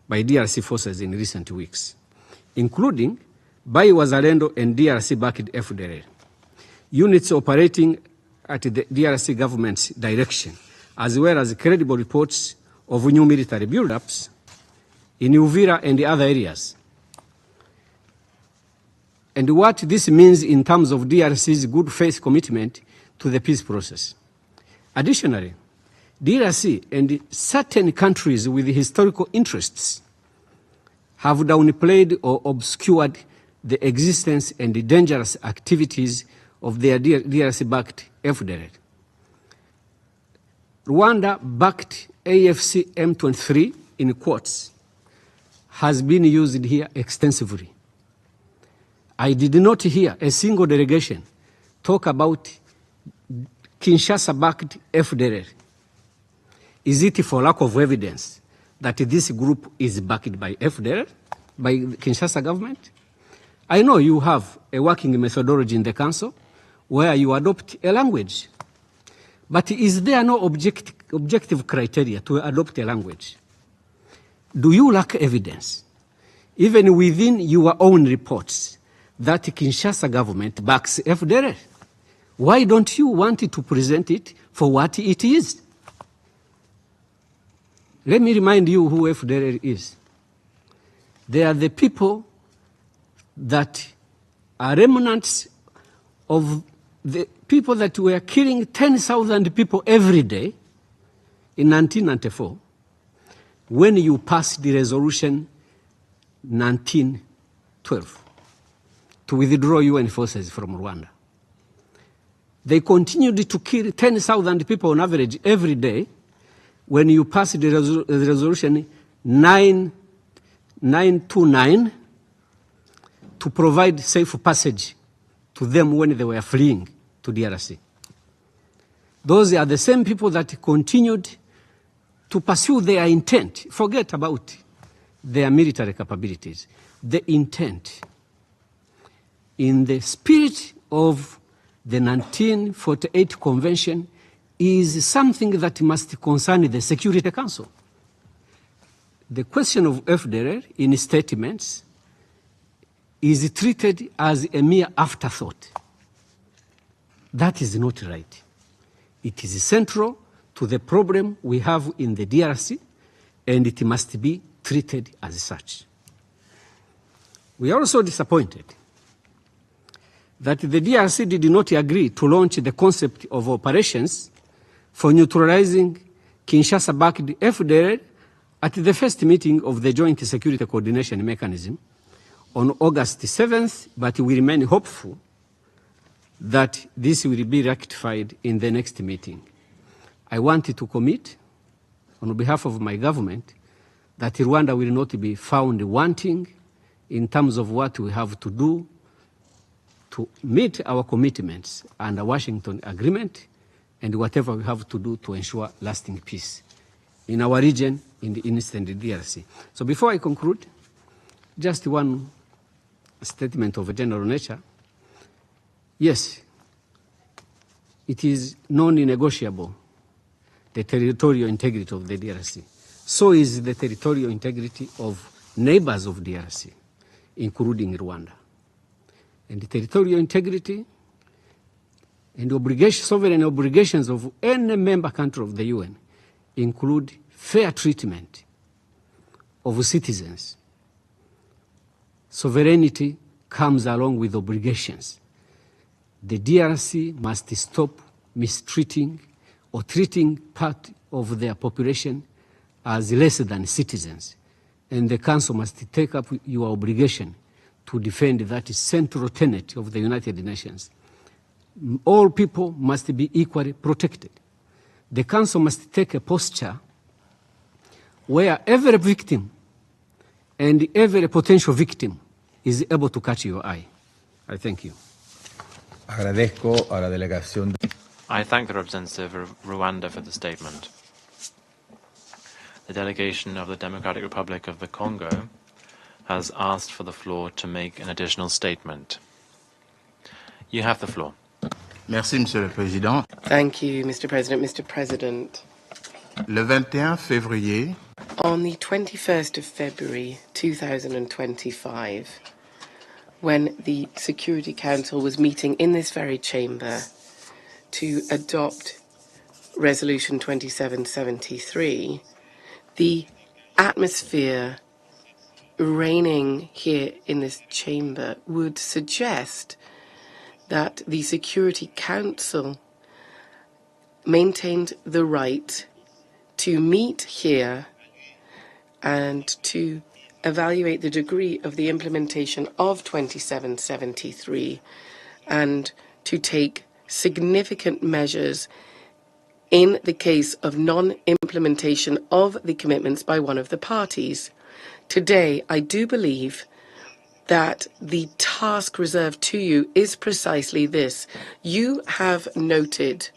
by DRC forces in recent weeks, including by Wazalendo and DRC-backed FDLR, units operating at the DRC government's direction, as well as credible reports of new military buildups in Uvira and other areas. And what this means in terms of DRC's good faith commitment to the peace process. Additionally, DRC and certain countries with historical interests have downplayed or obscured the existence and the dangerous activities of their DRC-backed FDLR. Rwanda-backed AFC M23, in quotes, has been used here extensively. I did not hear a single delegation talk about Kinshasa-backed FDLR. Is it for lack of evidence that this group is backed by FDLR, by the Kinshasa government? I know you have a working methodology in the Council where you adopt a language, but is there no objective criteria to adopt a language? Do you lack evidence, even within your own reports, that Kinshasa government backs FDLR? Why don't you want to present it for what it is? Let me remind you who FDLR is. They are the people that are remnants of the people that were killing 10,000 people every day in 1994 when you passed the resolution 1912 to withdraw UN forces from Rwanda. They continued to kill 10,000 people on average every day when you passed the resolution 929 to provide safe passage to them when they were fleeing to DRC. Those are the same people that continued to pursue their intent. Forget about their military capabilities. The intent, in the spirit of the 1948 Convention, is something that must concern the Security Council. The question of FDLR in statements is treated as a mere afterthought. That is not right. It is central to the problem we have in the DRC, and it must be treated as such. We are also disappointed that the DRC did not agree to launch the concept of operations for neutralizing Kinshasa-backed FDLR at the first meeting of the Joint Security Coordination Mechanism on August 7th, but we remain hopeful that this will be rectified in the next meeting. I wanted to commit, on behalf of my government, that Rwanda will not be found wanting in terms of what we have to do to meet our commitments under Washington Agreement and whatever we have to do to ensure lasting peace in our region, in the Eastern DRC. So before I conclude, just one statement of a general nature. Yes, it is non-negotiable, the territorial integrity of the DRC. So is the territorial integrity of neighbors of DRC, including Rwanda. And territorial integrity and sovereign obligations of any member country of the UN include fair treatment of citizens. Sovereignty comes along with obligations. The DRC must stop mistreating or treating part of their population as less than citizens. And the Council must take up your obligation to defend that central tenet of the United Nations. All people must be equally protected. The Council must take a posture where every victim and every potential victim is able to catch your eye. I thank you. Agradezco a la delegación. I thank the representative of Rwanda for the statement. The delegation of the Democratic Republic of the Congo has asked for the floor to make an additional statement. You have the floor. Merci, Monsieur le Président. Thank you, Mr. President. Mr. President, Le 21 février, on the 21st of February 2025, when the Security Council was meeting in this very chamber to adopt Resolution 2773, the atmosphere reigning here in this chamber would suggest that the Security Council maintained the right to meet here and to evaluate the degree of the implementation of 2773 and to take significant measures in the case of non-implementation of the commitments by one of the parties. Today, I do believe that the task reserved to you is precisely this. You have noted,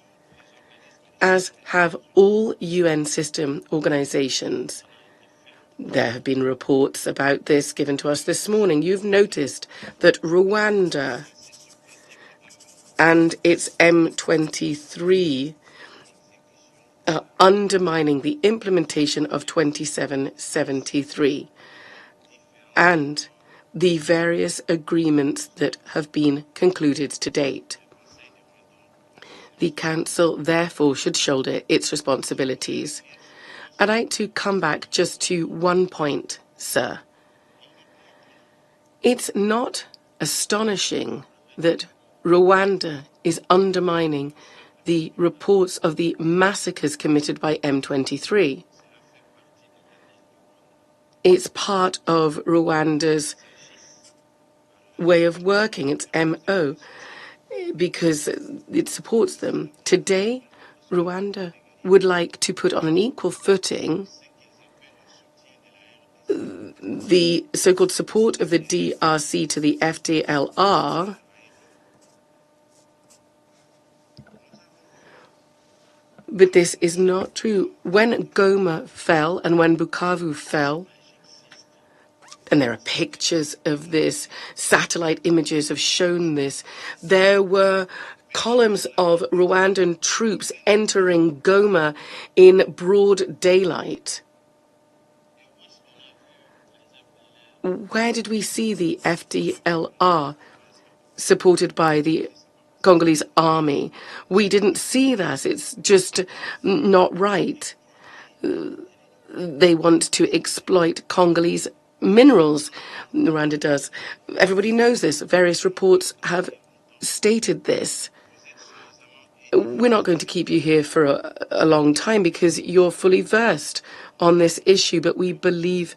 as have all UN system organizations, there have been reports about this given to us this morning. You've noticed that Rwanda and its M23 are undermining the implementation of 2773 and the various agreements that have been concluded to date. The Council, therefore, should shoulder its responsibilities. I'd like to come back just to one point, sir. It's not astonishing that Rwanda is undermining the reports of the massacres committed by M23. It's part of Rwanda's way of working, its MO, because it supports them. Today, Rwanda would like to put on an equal footing the so-called support of the DRC to the FDLR but this is not true. When Goma fell and when Bukavu fell, and there are pictures of this, satellite images have shown this, there were columns of Rwandan troops entering Goma in broad daylight. Where did we see the FDLR supported by the Congolese army? We didn't see that. It's just not right. They want to exploit Congolese minerals. Rwanda does. Everybody knows this. Various reports have stated this. We're not going to keep you here for a long time because you're fully versed on this issue, but we believe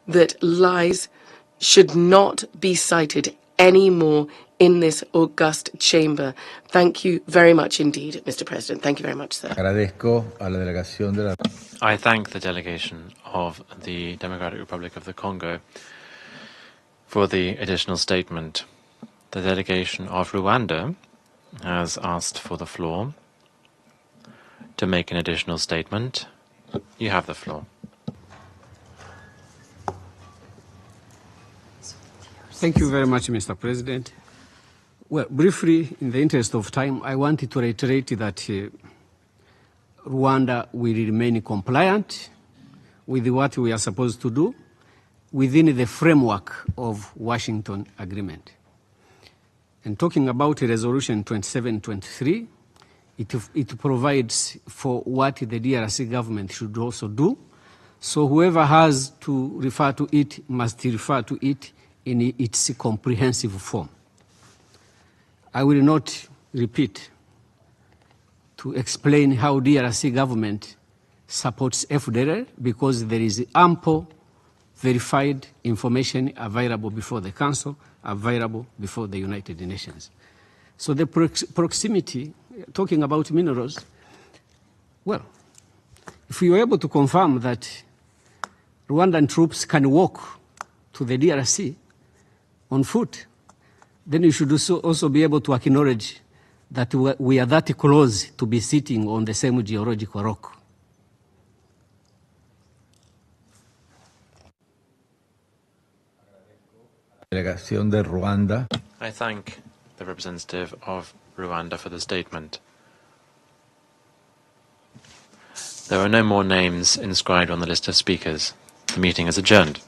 that lies should not be cited anymore in this august chamber. Thank you very much indeed, Mr. President. Thank you very much, sir. I thank the delegation of the Democratic Republic of the Congo for the additional statement. The delegation of Rwanda has asked for the floor to make an additional statement. You have the floor. Thank you very much, Mr. President. Well, briefly, in the interest of time, I wanted to reiterate that Rwanda will remain compliant with what we are supposed to do. within the framework of Washington Agreement. And talking about Resolution 2723, it provides for what the DRC government should also do. So whoever has to refer to it must refer to it in its comprehensive form. I will not repeat to explain how DRC government supports FDLR because there is ample verified information available before the Council, available before the United Nations. So the proximity, talking about minerals, well, if we were able to confirm that Rwandan troops can walk to the DRC on foot, then you should also be able to acknowledge that we are that close to be sitting on the same geological rock. Delegación de Ruanda. I thank the representative of Rwanda for the statement. There are no more names inscribed on the list of speakers. The meeting is adjourned.